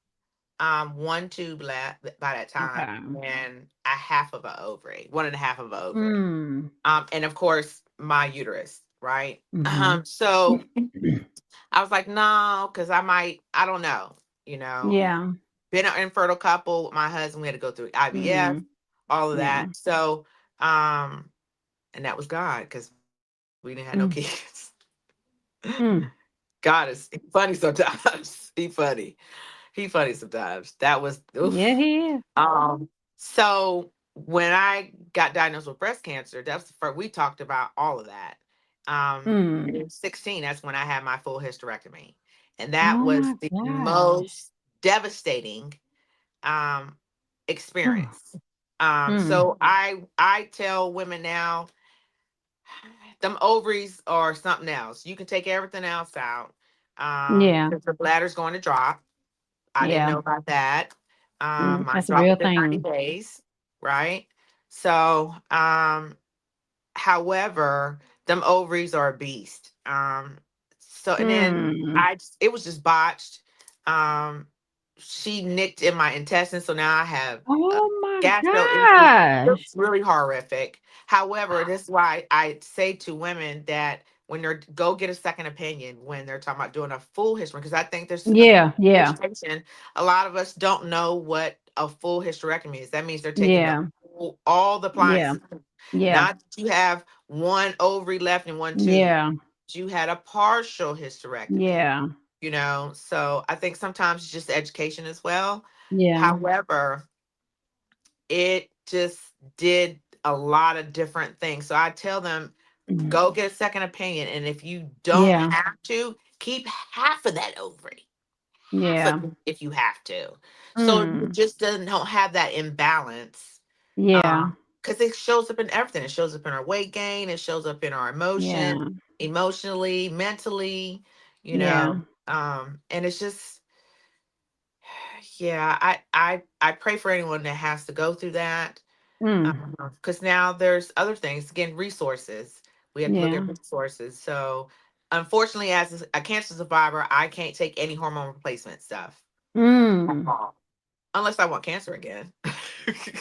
one tube left by that time, Okay. and a half of an ovary, one and a half of an ovary. Mm. And of course my uterus, right? Hmm. So I was like, no, because I don't know, you know, Yeah. been an infertile couple with my husband. We had to go through IVF, Hmm. all of Yeah. that. So, and that was God because we didn't have no Mm. kids. Mm. God is funny sometimes. He funny. He funny sometimes. That was Yeah, oof. he is. So when I got diagnosed with breast cancer, that's the first we talked about all of that. Mm. In 16, that's when I had my full hysterectomy. And that Oh was my the gosh. most devastating um Mm. experience. Mm. So I tell women now, them ovaries are something else. You can take everything else out. Yeah. Because the bladder's going to drop. I didn't Yeah. know about that. Mine That's a dropped real within 90 thing. days, right? So, however, them ovaries are a beast. So and then Mm. it was just botched. Um, she nicked in my intestines, so now I have Oh gas bill is gosh. looks really horrific. However, this is why I say to women that when they're go get a second opinion when they're talking about doing a full history, because I think there's a Yeah, yeah, education. A lot of us don't know what a full hysterectomy is. That means they're taking yeah, all the yeah, appliances, yeah, not that you have one ovary left and one tube. yeah, You had a partial hysterectomy, yeah, so I think sometimes it's just education as well. yeah. However, it just did a lot of different things. So I tell them, Mm. go get a second opinion. And if you don't Yeah, have to, keep half of that ovary, half yeah, of it if you have to. So it mm, just doesn't don't have that imbalance. yeah, Because it shows up in everything. It shows up in our weight gain, it shows up in our emotion, yeah, emotionally, mentally, yeah, and it's just yeah, I pray for anyone that has to go through that. mm, Because now there's other things. Again, resources. We have to look yeah, at resources. So, unfortunately, as a cancer survivor, I can't take any hormone replacement stuff at mm. all, unless I want cancer again.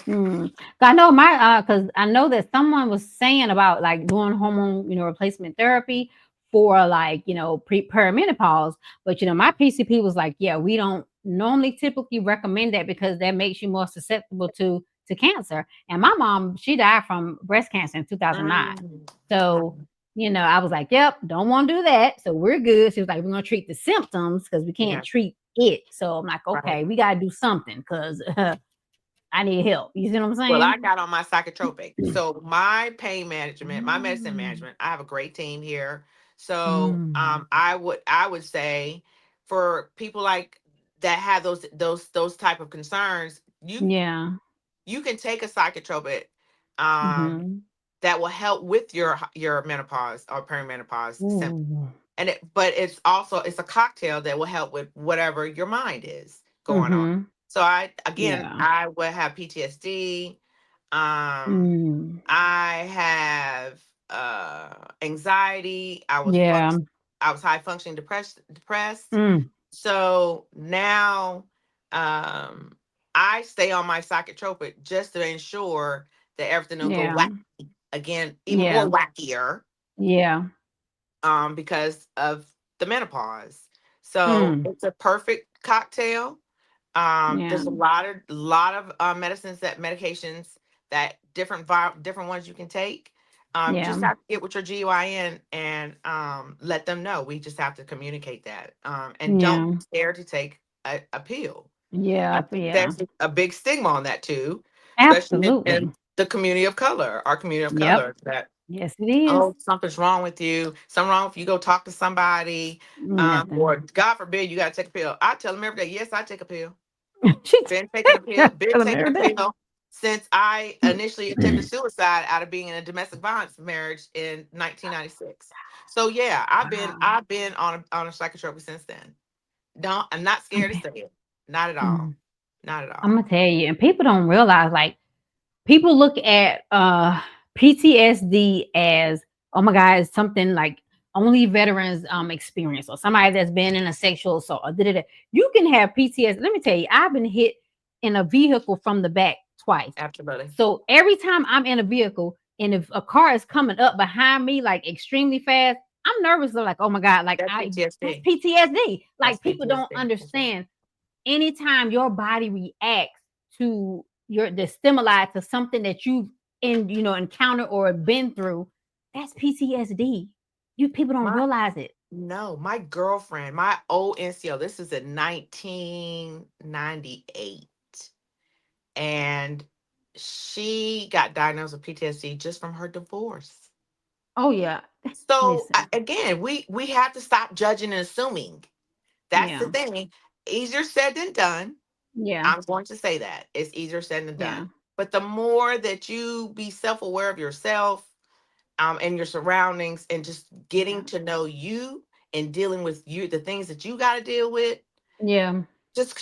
Mm. I know my because I know that someone was saying about like doing hormone, replacement therapy for like, pre perimenopause. But my PCP was like, yeah, we don't normally typically recommend that because that makes you more susceptible to cancer. And my mom, she died from breast cancer in 2009. Mm. So, I was like, yep, don't want to do that. So we're good. She was like, we're gonna treat the symptoms because we can't Yeah, treat it. So I'm like, right. okay, we gotta do something because I need help. You see what I'm Well, I saying? got on my psychotropic. So my pain management, my medicine management, I have a great team here. So Mm. I would say for people like that have those type of concerns, Yeah. you can take a psychotropic um Mhm. that will help with your menopause or perimenopause symptoms. Ooh. But it's a cocktail that will help with whatever your mind is going on. Mhm. So Yeah. I would have PTSD. Mm. I have anxiety. Yeah. I was high functioning depressed. Mm. So now um I stay on my psychotropic just to ensure that everything will go Yeah. wacky again, even more Yeah. wackier, Yeah. because of the menopause. So Mm. it's a perfect cocktail. Yeah. There's a lot of medicines that medications that different ones you can take. Just Yeah. have to get with your GYN and let them know. We just have to communicate that. And don't Yeah. be scared to take a pill. I Yeah. think Yeah. there's a big stigma on that too, especially in Absolutely. the community of color, our community of Yep. color. That Yes, it is. oh, something's wrong with you. Something wrong if you go talk to somebody, Nothing. or God forbid you got to take a pill. I tell them every day, yes, I take a pill. She Been taking a pill, been tell him taking a every day. pill since I initially attempted suicide out of being in a domestic violence marriage in 1996. So yeah, Wow. I've been on a psychotropic since then. Don't I'm not scared to say it. Not at all. I'm Not at gonna all. tell you, and people don't realize like people look at PTSD as, oh my god, it's something like only veterans experience, or somebody that's been in a sexual assault or da-da-da. You can have PTSD. Let me tell you, I've been hit in a vehicle from the back twice. Absolutely. So every time I'm in a vehicle and if a car is coming up behind me like extremely fast, I'm nervous. Like, oh my god, like That's that's PTSD. PTSD. That's Like people don't PTSD. That's right. understand anytime your body reacts to the stimuli to something that you've encountered or been through, that's PTSD. You people don't My realize it. No, my girlfriend, my old NCO, this is in 1998. And she got diagnosed with PTSD just from her divorce. Oh yeah. So Listen. again, we have to stop judging and assuming. That's the Yeah. thing. Easier said than done. Yeah. I'm going to say that it's easier said than Yeah. done. But the more that you be self-aware of yourself, and your surroundings, and just getting Yeah. to know you and dealing with you, the things that you got to deal with, Yeah. just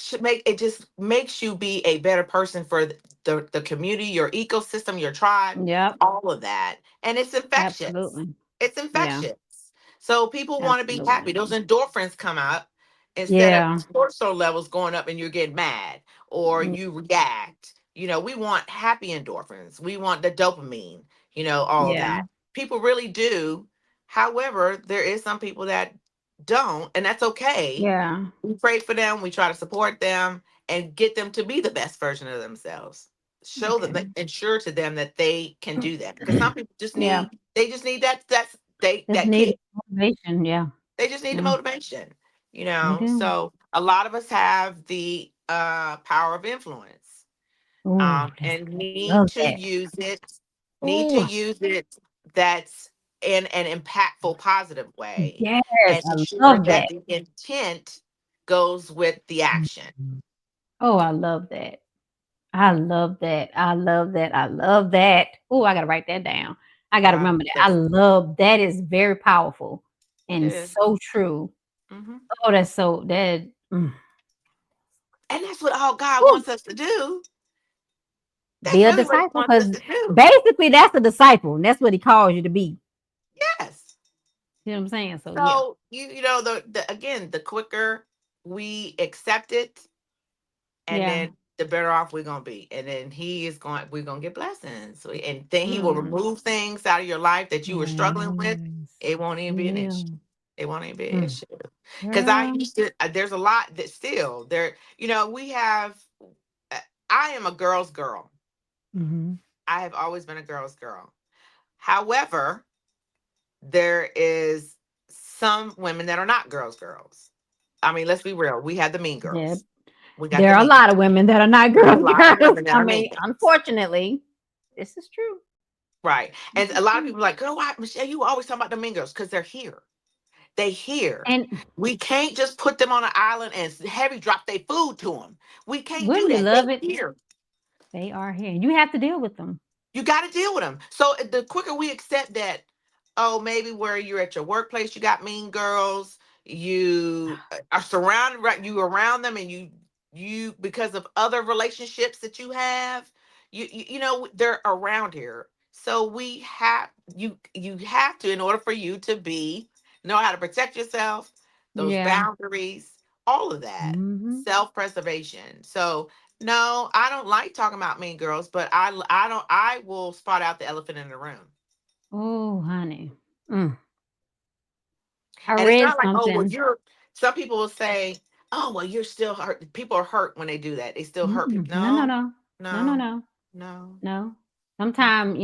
makes you be a better person for the community, your ecosystem, your tribe, Yep. all of that. And it's infectious. Absolutely. It's Yeah. infectious. So people want to be happy. Absolutely. Those endorphins come out instead of Yeah. cortisol levels going up and you're getting mad or Mm. you react. We want happy endorphins. We want the dopamine, all of Yeah. that. People really do. However, there is some people that don't, and that's okay. Yeah. We pray for them. We try to support them and get them to be the best version of themselves. Show them, Okay. ensure to them that they can do that. Because some people just Yeah. need, they just need Just that need kick. motivation. Yeah. They just need the Yeah. motivation. They do. So a lot of us have the power of influence, Oh, that's and good. need Love to that. use it. Need to Oh, use it. That's in an impactful, positive way, yes. and I ensure love that that. the intent goes with the action. Oh, I love that. I love that. I love that. I love that. Oh, I gotta write that down. I gotta Yeah, remember that. I that's love that is very powerful it and is. so true. Hmm. Oh, that's so that And that's what all God whew, wants us to do. be That's a really what He disciple wants us because to do. basically that's a disciple, and that's what he calls you to be. Yes. You know what I'm saying? So yeah. So the again, the quicker we accept it, and Yeah. then the better off we're gonna be. And then we're gonna get blessings. And then He will Mm. remove things out of your life that you were struggling with. Yes. It won't even He be an issue. will. It won't even be an Mm. issue. Because I Girl. used to. There's a lot that still there. We have. uh, I am a girl's girl. Mhm. I have always been a girl's girl. However, there is some women that are not girls. I mean, let's be real. We have the mean Yeah. girls. We got There the are a mean. lot of women that are not There's a girls, lot of girls. women that I are mean. mean, unfortunately, this is true. Right. This And is a lot of true. people are like, girl, why, Michelle, you always talking about the mean girls because they're here. They here. And We can't just put them on an island and heavy drop their food to them. We can't do wouldn't you that. They love it? here. They are here. You have to deal with them. You got to deal with them. So the quicker we accept that, oh, maybe where you're at your workplace, you got mean girls. You are surrounded, right? You around them, and you because of other relationships that you have, they're around here. So you have to, in order for you to be know how to protect yourself, those Yeah. boundaries, all of that, Mhm. self preservation. So no, I don't like talking about mean girls, but I don't I will spot out the elephant in the room. Oh, honey. Mm. I And it's read not like, oh, well, something. some people will say, oh, well, you're still hurt. People are hurt when they do that. They still hurt people. Mm-mm. No, no, No, no. No, no, no, no. no. No. Sometimes,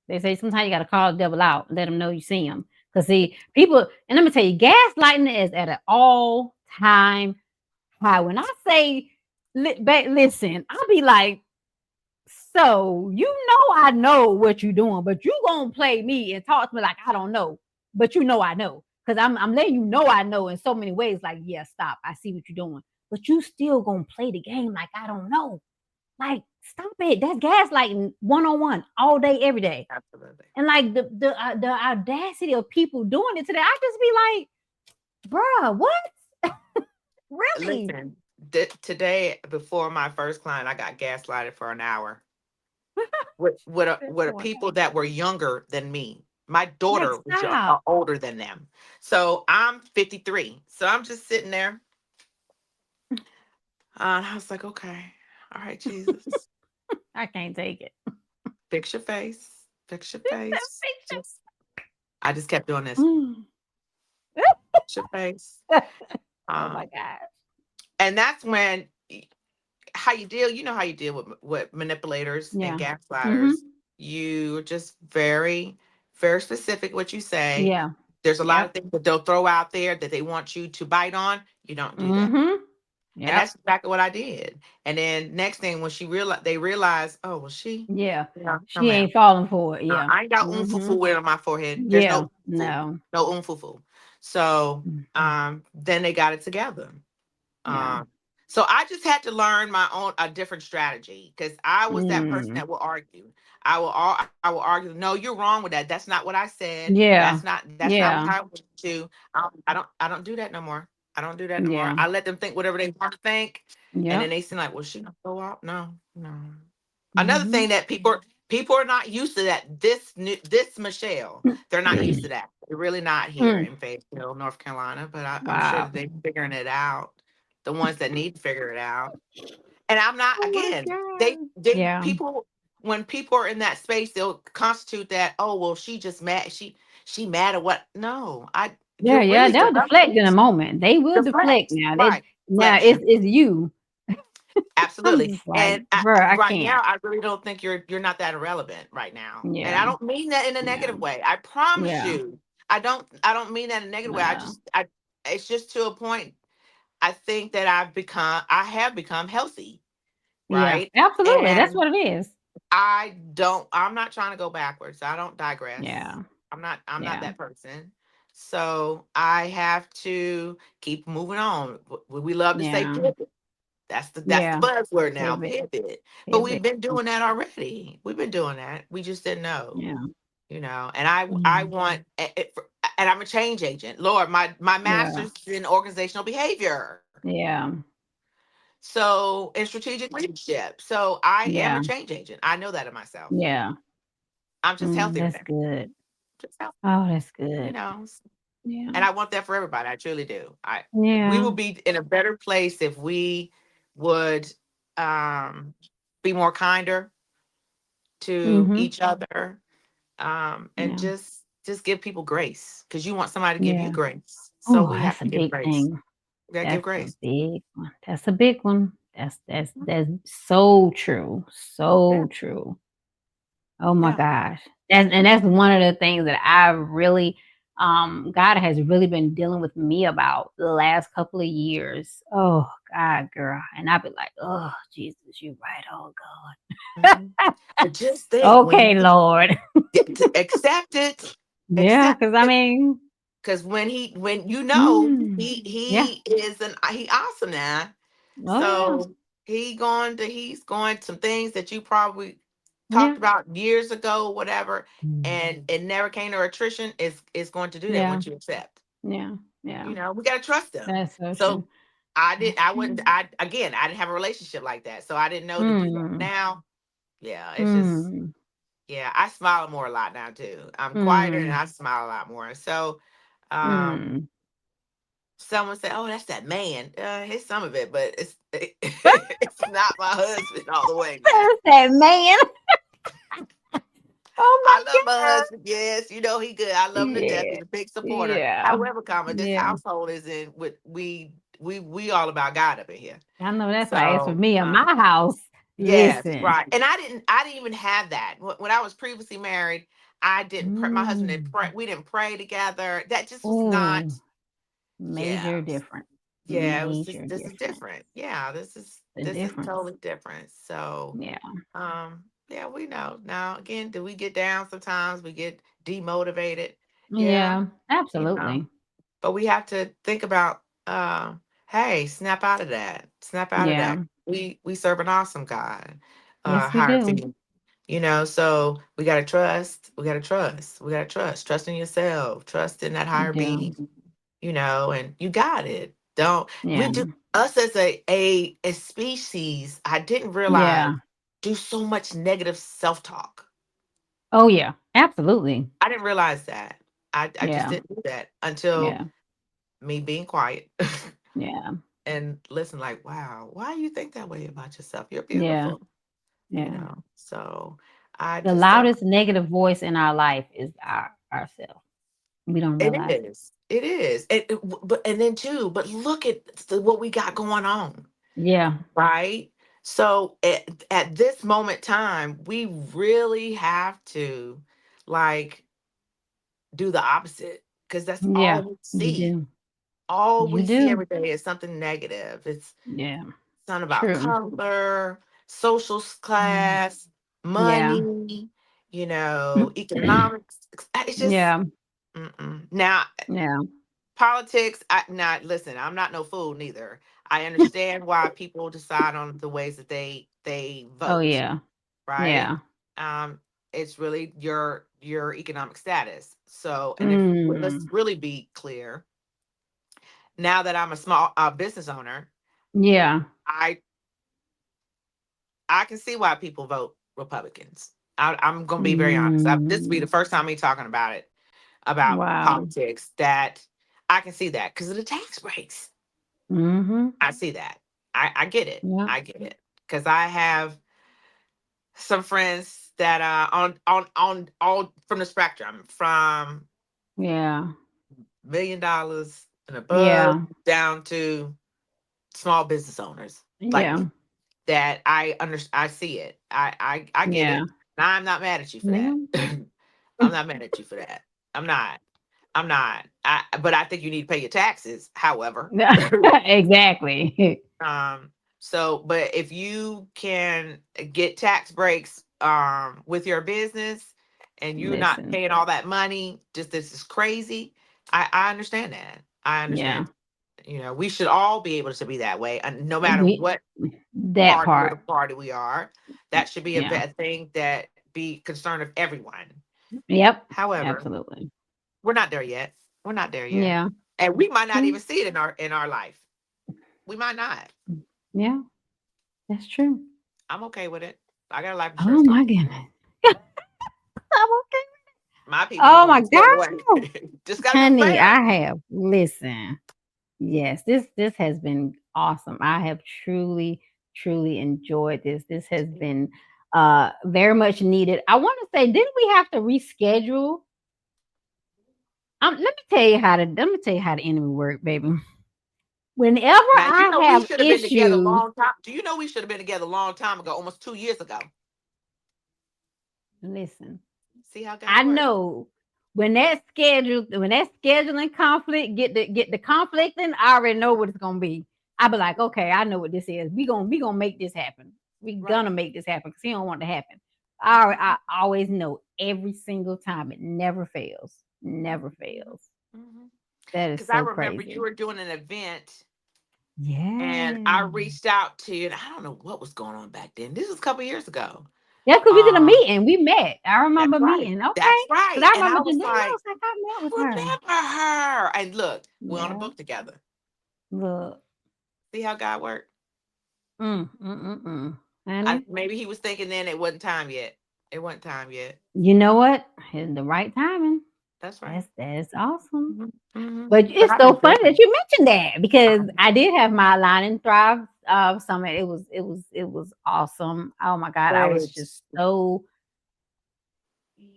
they say sometimes you got to call the devil out, let them know you see him. Because, see, people, and let me tell you, gaslighting is at an all time high. When I say, listen, I'll be like, so I know what you're doing, but you gonna play me and talk to me like I don't know, but I know because I'm letting you know I know in so many ways. Like, yeah, stop, I see what you're doing, but you still gonna play the game like I don't know. Like, stop it. That's gaslighting 101 all day, every day. Absolutely. And like the audacity of people doing it today, I just be like, bruh, what? Really? Listen, today before my first client, I got gaslighted for an hour with a people that were younger than me. My Like, daughter was stop. older than them. So I'm 53. So I'm just sitting there. I was like, okay, all right, Jesus, I can't take it. fix your face, fix your face. I just kept doing this, Mm. fix your face. Oh my Um, god. and that's when how you deal, how you deal with manipulators and Yeah. gaslighters. Mhm. You're just very, very specific what you say. Yeah. There's a lot Yep. of things that they'll throw out there that they want you to bite on. You don't do that. Mhm. And Yep. that's exactly what I did. And then next thing when they realized, oh, well, Yeah. yeah, no, She ma'am. ain't falling for it. Yeah. I ain't got Mhm. umfufu on my forehead. There's Yeah. no umfufu. No. No umfufu. So Mhm. then they got it together. Yeah. Um, so I just had to learn a different strategy because I was that person Mm. that will argue. I will argue. No, you're wrong with that. That's not what I said. Yeah. That's not Yeah. how I went to. I don't do that no more. I don't do that no more. Yeah. I let them think whatever they want to think, and then Yep. they seem like, well, she don't go out. No, no. Another Mhm. thing that people are not used to that. This Michelle, they're not used to that. They're really not here Mm. in Fayetteville, North Carolina. But I'm sure Wow. that they're figuring it out. The ones that need to figure it out. And I'm not, Oh my again, God. they Yeah. people, when people are in that space, they'll constitute that, oh well, she just mad, she mad at what? No, Yeah, you're yeah. really They'll deflect in a irrelevant. moment. They will deflect Deflect. now. Right. Now Deflection. it's you. I'm Absolutely. just like, And bro, I right can't. now, I really don't think you're not that irrelevant right now. And I Yeah. don't mean that in a Yeah. negative way. I promise Yeah. you. I don't mean that in a negative way. No. I it's just to a point. I think that I have become healthy, Yeah. right? Absolutely. That's And what it is. I'm not trying to go backwards. I don't digress. Yeah. I'm not Yeah. that person. So I have to keep moving on. We love to say Yeah. pivot. That's the Yeah. buzzword now, Pivot. pivot. But we've Pivot. been doing that already. We've been doing that. We just didn't know, Yeah. And I Yeah. want and I'm a change agent. Lord, my Yeah. master's in organizational behavior. Yeah. So in strategic leadership. So I am a Yeah. change agent. I know that of myself. Yeah. I'm just healthier That's now. good. Just healthy, Oh, that's you good. know. Yeah. And I want that for everybody. I truly do. We Yeah. will be in a better place if we would um be more kinder to Mm-hmm. each other, and Yeah. just give people grace, because you want somebody to give you Yeah. grace, so Oh, we have that's to a give big grace. thing. We gotta give That's a grace. big one. That's a big one. That's so true. Yeah. So true. Oh my Yeah. gosh. That's one of the things that I really God has really been dealing with me about the last couple of years. Oh God, girl. And I'd be like, oh Jesus, you're right. Oh Mhm. God. But just think, when Okay, Lord. accept it, Yeah, accept because I it. mean, Because when mm, yeah. he awesome now. Oh yeah. So he's going some things that you probably talked Yeah. about years ago, whatever, Mm. and it never came to attrition, is going to do that Yeah. once you accept. Yeah. Yeah. We gotta trust them. That's so true. So That's I wouldn't, true. I didn't have a relationship like that. So I didn't know to do that. Mm. Now, yeah, it's just, Mm. yeah, I smile more a lot now too. I'm quieter and Mm. I smile a lot more. So, um, Mm. someone said, "Oh, that's that man." It's some of it, but it's not my husband all the way now. There's that man. Oh I my love my God. husband. Yes, he good. I love him to death. Yeah. He's a big supporter. Yeah. However, this Yeah. household is in with we all about God up in here. I know that's right. It's for So, me in my house. yes, Listen. right. And I didn't even have that when I was previously married. I didn't pray. My husband didn't Mm. pray. We didn't pray together. That just was not. Oh, Yeah, major difference. yeah. It was just, Major this is difference. different. Yeah, this is The this is difference. totally different. So, Yeah. yeah, we know now. Again, do we get down sometimes? We get demotivated. Yeah, Yeah. you know. Absolutely. But we have to think about, hey, snap out of that. Snap out of that. Yeah. We serve an awesome God, Yes, we higher do. team. So we gotta trust. We gotta trust. We gotta trust. Trust in yourself. Trust in that We higher do. being. And you got it. Don't we Yeah. do us as a species? I didn't realize Yeah. do so much negative self talk. Oh yeah. Absolutely. I didn't realize that. I just Yeah. didn't do that until Yeah. me being quiet. Yeah. And listen, like, wow, why you think that way about yourself? You're Yeah. beautiful, Yeah. So I The just loudest negative voice in our life is ourselves. We don't it realize it. is. It is. But then too, but look at what we got going on, Yeah. right? So at this moment time, we really have to, like, do the opposite, because that's all Yeah. we You see. do. All You we see do. every day is something negative. It's Yeah. something about True. color, social Mm. class, Yeah. money, economics. It's just, Yeah. mm-mm. Now, Yeah. politics. Not listen. I'm not no fool neither. I understand why people decide on the ways that they Oh vote, yeah. right? Yeah. Um, it's really your economic status. So, and if let's Mm. really be clear, now that I'm a small business owner, Yeah. I I can see why people vote Republicans. I'm going to be very honest. This will be the Mm. first time me talking about Wow. politics, that I can see that because of the tax breaks. Mhm. I see that. I get it. Yeah. I get it. because I have some friends that are on all from the spectrum, from Yeah. $1 million and above Yeah. down to small business owners like Yeah. me. That I see it. I get Yeah. it. And I'm not mad at you for Yeah. that. I'm not mad at you for that. I'm not. I'm not. But I think you need to pay your taxes. However, Exactly. um, so but if you can get tax breaks with your business, and you're not Listen. paying all that money, just this is crazy. I understand that. I Yeah. understand. We should all be able to be that way, and no matter We what that political part. party we are. That should be a Yeah. bad thing that be concern of everyone. Yep. However, Absolutely. we're not there yet. We're not there yet. Yeah. And we might not True. even see it in our life. We might not. Yeah. That's true. I'm okay with it. I got a life Oh insurance my company. goodness. I'm okay. My people are Oh gonna my be scared away. God. Just gotta be Honey, fair. I have listen. Yes, this has been awesome. I have truly enjoyed this. This has been very much needed. I want to say, didn't we have to reschedule? Let me tell you how the enemy work, baby. Whenever Now you I know we have should have been together a issues, long time. Do you know we should have been together a long time ago, almost 2 years ago? listen, See how I God works. know when that scheduling conflict get the conflicting, I already know what it's gonna be. I be like, okay, I know what this is. We gonna make this happen. We Right. gonna make this happen because he don't want it to happen. I Hmm. always know every single time. It never fails. Never Hmm. fails. Hmm. That is Because I so remember you crazy. were doing an event, and I Yeah. reached out to you, and I don't know what was going on back then. This was a couple years ago. Yeah, because we did a Um, meeting. We met. I that's remember right. meeting. Okay. That's Because right. I And I remember was Janelle. I like, was like, I met with I her. remember her. And look, we're on a Yeah. book together. Look. See how God worked? Honey. Maybe he was thinking then it wasn't time yet. It wasn't time yet. You know what? In the right timing. That's right. That's awesome. Hmm. Hmm. But But it's I so just funny that listened. you mentioned that because I, I did have my Line and Thrive summit. It was awesome. Oh my God. I was Great. just so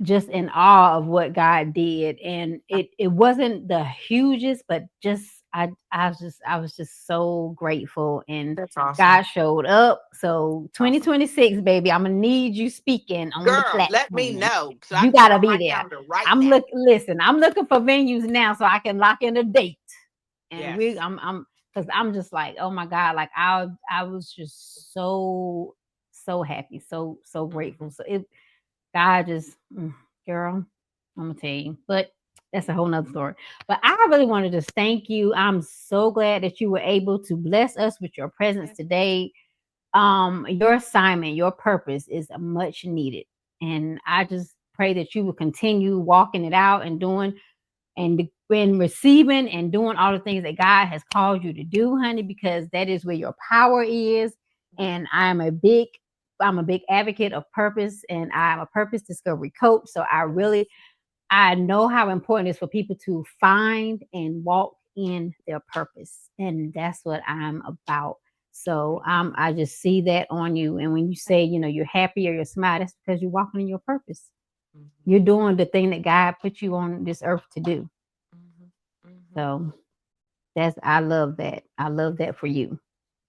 just in awe of what God did. And it wasn't the hugest, but just I was just so grateful and That's awesome. God showed up. So Awesome. 2026, baby, I'm gonna need you speaking on the Girl, let me platform. know so I You can put it gotta on be my there. calendar right now. I'm looking for venues now so I can lock in a date. And Yes. I'm because I'm just like, oh my God, like I was just so happy, so Hmm. grateful. So it God just girl, I'm gonna tell you. But that's a whole nother story. But I really want to just thank you. I'm so glad that you were able to bless us with your presence Yes. today. Your assignment, your purpose is much needed. And I just pray that you will continue walking it out and doing and receiving and doing all the things that God has called you to do, honey, because that is where your power is. And I'm a big advocate of purpose and I'm a purpose discovery coach. So Yes. I know how important it is for people to find and walk in their purpose. And that's what I'm about. So I just see that on you. And when you say, you're happy or you're smart, that's because you're walking in your purpose. Hmm. You're doing the thing that God put you on this earth to do. Hmm. Hmm. So that's I love that. I love that for you.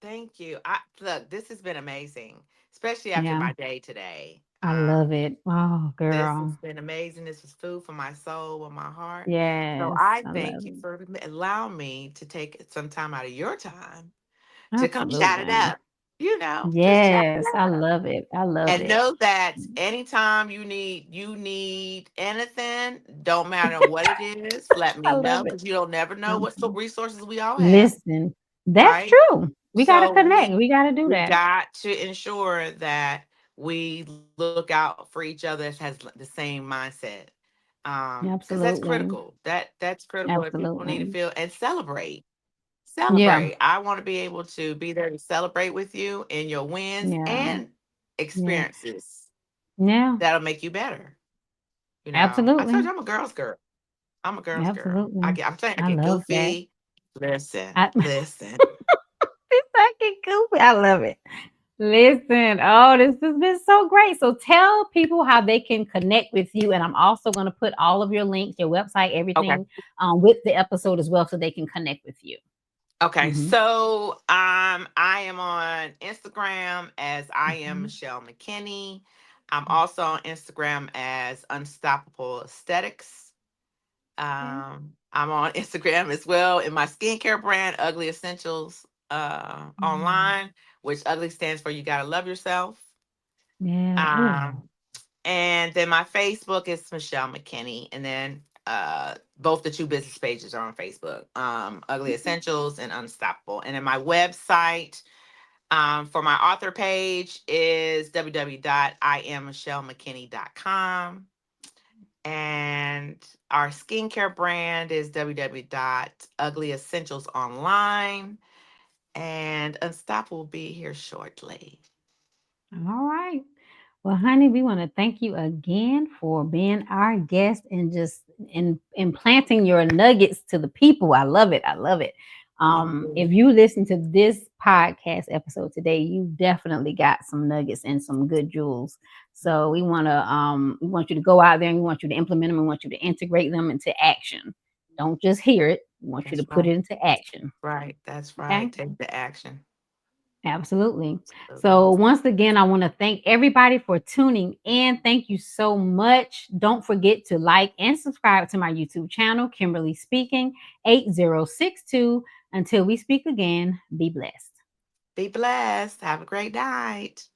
Thank you. Look, this has been amazing, especially after Yeah. my day today. I love it. Oh, This has girl. been amazing. This was food for my soul and my heart. So Yes. I I thank love you it. for allowing me to take some time out of your time to come chat it Absolutely. up. Just chat Yes. it I up. love it. I love And it. know that anytime you need anything, don't matter what it is, let I me know love it. because you don't never know what Okay. resources we all have, Listen, that's right? true. We got to So connect. we We got to do we that. got to ensure that we look out for each other that has the same mindset. Because that's Absolutely. critical. That's critical, and people need to Absolutely. feel and celebrate. Yeah. Celebrate. I want to be able to be there to celebrate with you in your wins Yeah. and Yeah. experiences Yeah. that'll make you better. I told Absolutely. you I'm a girl's girl. I'm a girl's girl. Absolutely. I'm telling you, I I get love that. goofy. Listen, I listen. it's like it goofy. I love it. Listen, oh, this has been so great. So tell people how they can connect with you. And I'm also going to put all of your links, your website, Okay. everything with the episode as well so they can connect with you. Okay, Hmm. so I am on Instagram as I am Hmm. Michelle McKenney. I'm also on Instagram as Unstoppable Aesthetics. Okay. I'm on Instagram as well in my skincare brand, Ugly Essentials, Mhm. online, which ugly stands for you gotta love yourself. Yeah. Oh. Um, and then my Facebook is Michelle McKenney, and then both the two business pages are on Facebook, Ugly Okay. Essentials and Unstoppable. And then my website for my author page is www.iamMichelleMcKinney.com. And our skincare brand is www.uglyessentialsonline. And Unstoppable will be here shortly. All right. Well, honey, we want to thank you again for being our guest and just implanting your nuggets to the people. I love it. I love it. Thank If you. you listen to this podcast episode today, you definitely got some nuggets and some good jewels. So we want you to go out there and we want you to implement them and want you to integrate them into action. Don't just hear it. We want you to That's put right. it into action. Right. That's right. Okay. Take the action. Absolutely. So, Absolutely. once again, I want to thank everybody for tuning in. Thank you so much. Don't forget to like and subscribe to my YouTube channel, Kimberly Speaking 8062. Until we speak again, be blessed. Be blessed. Have a great night.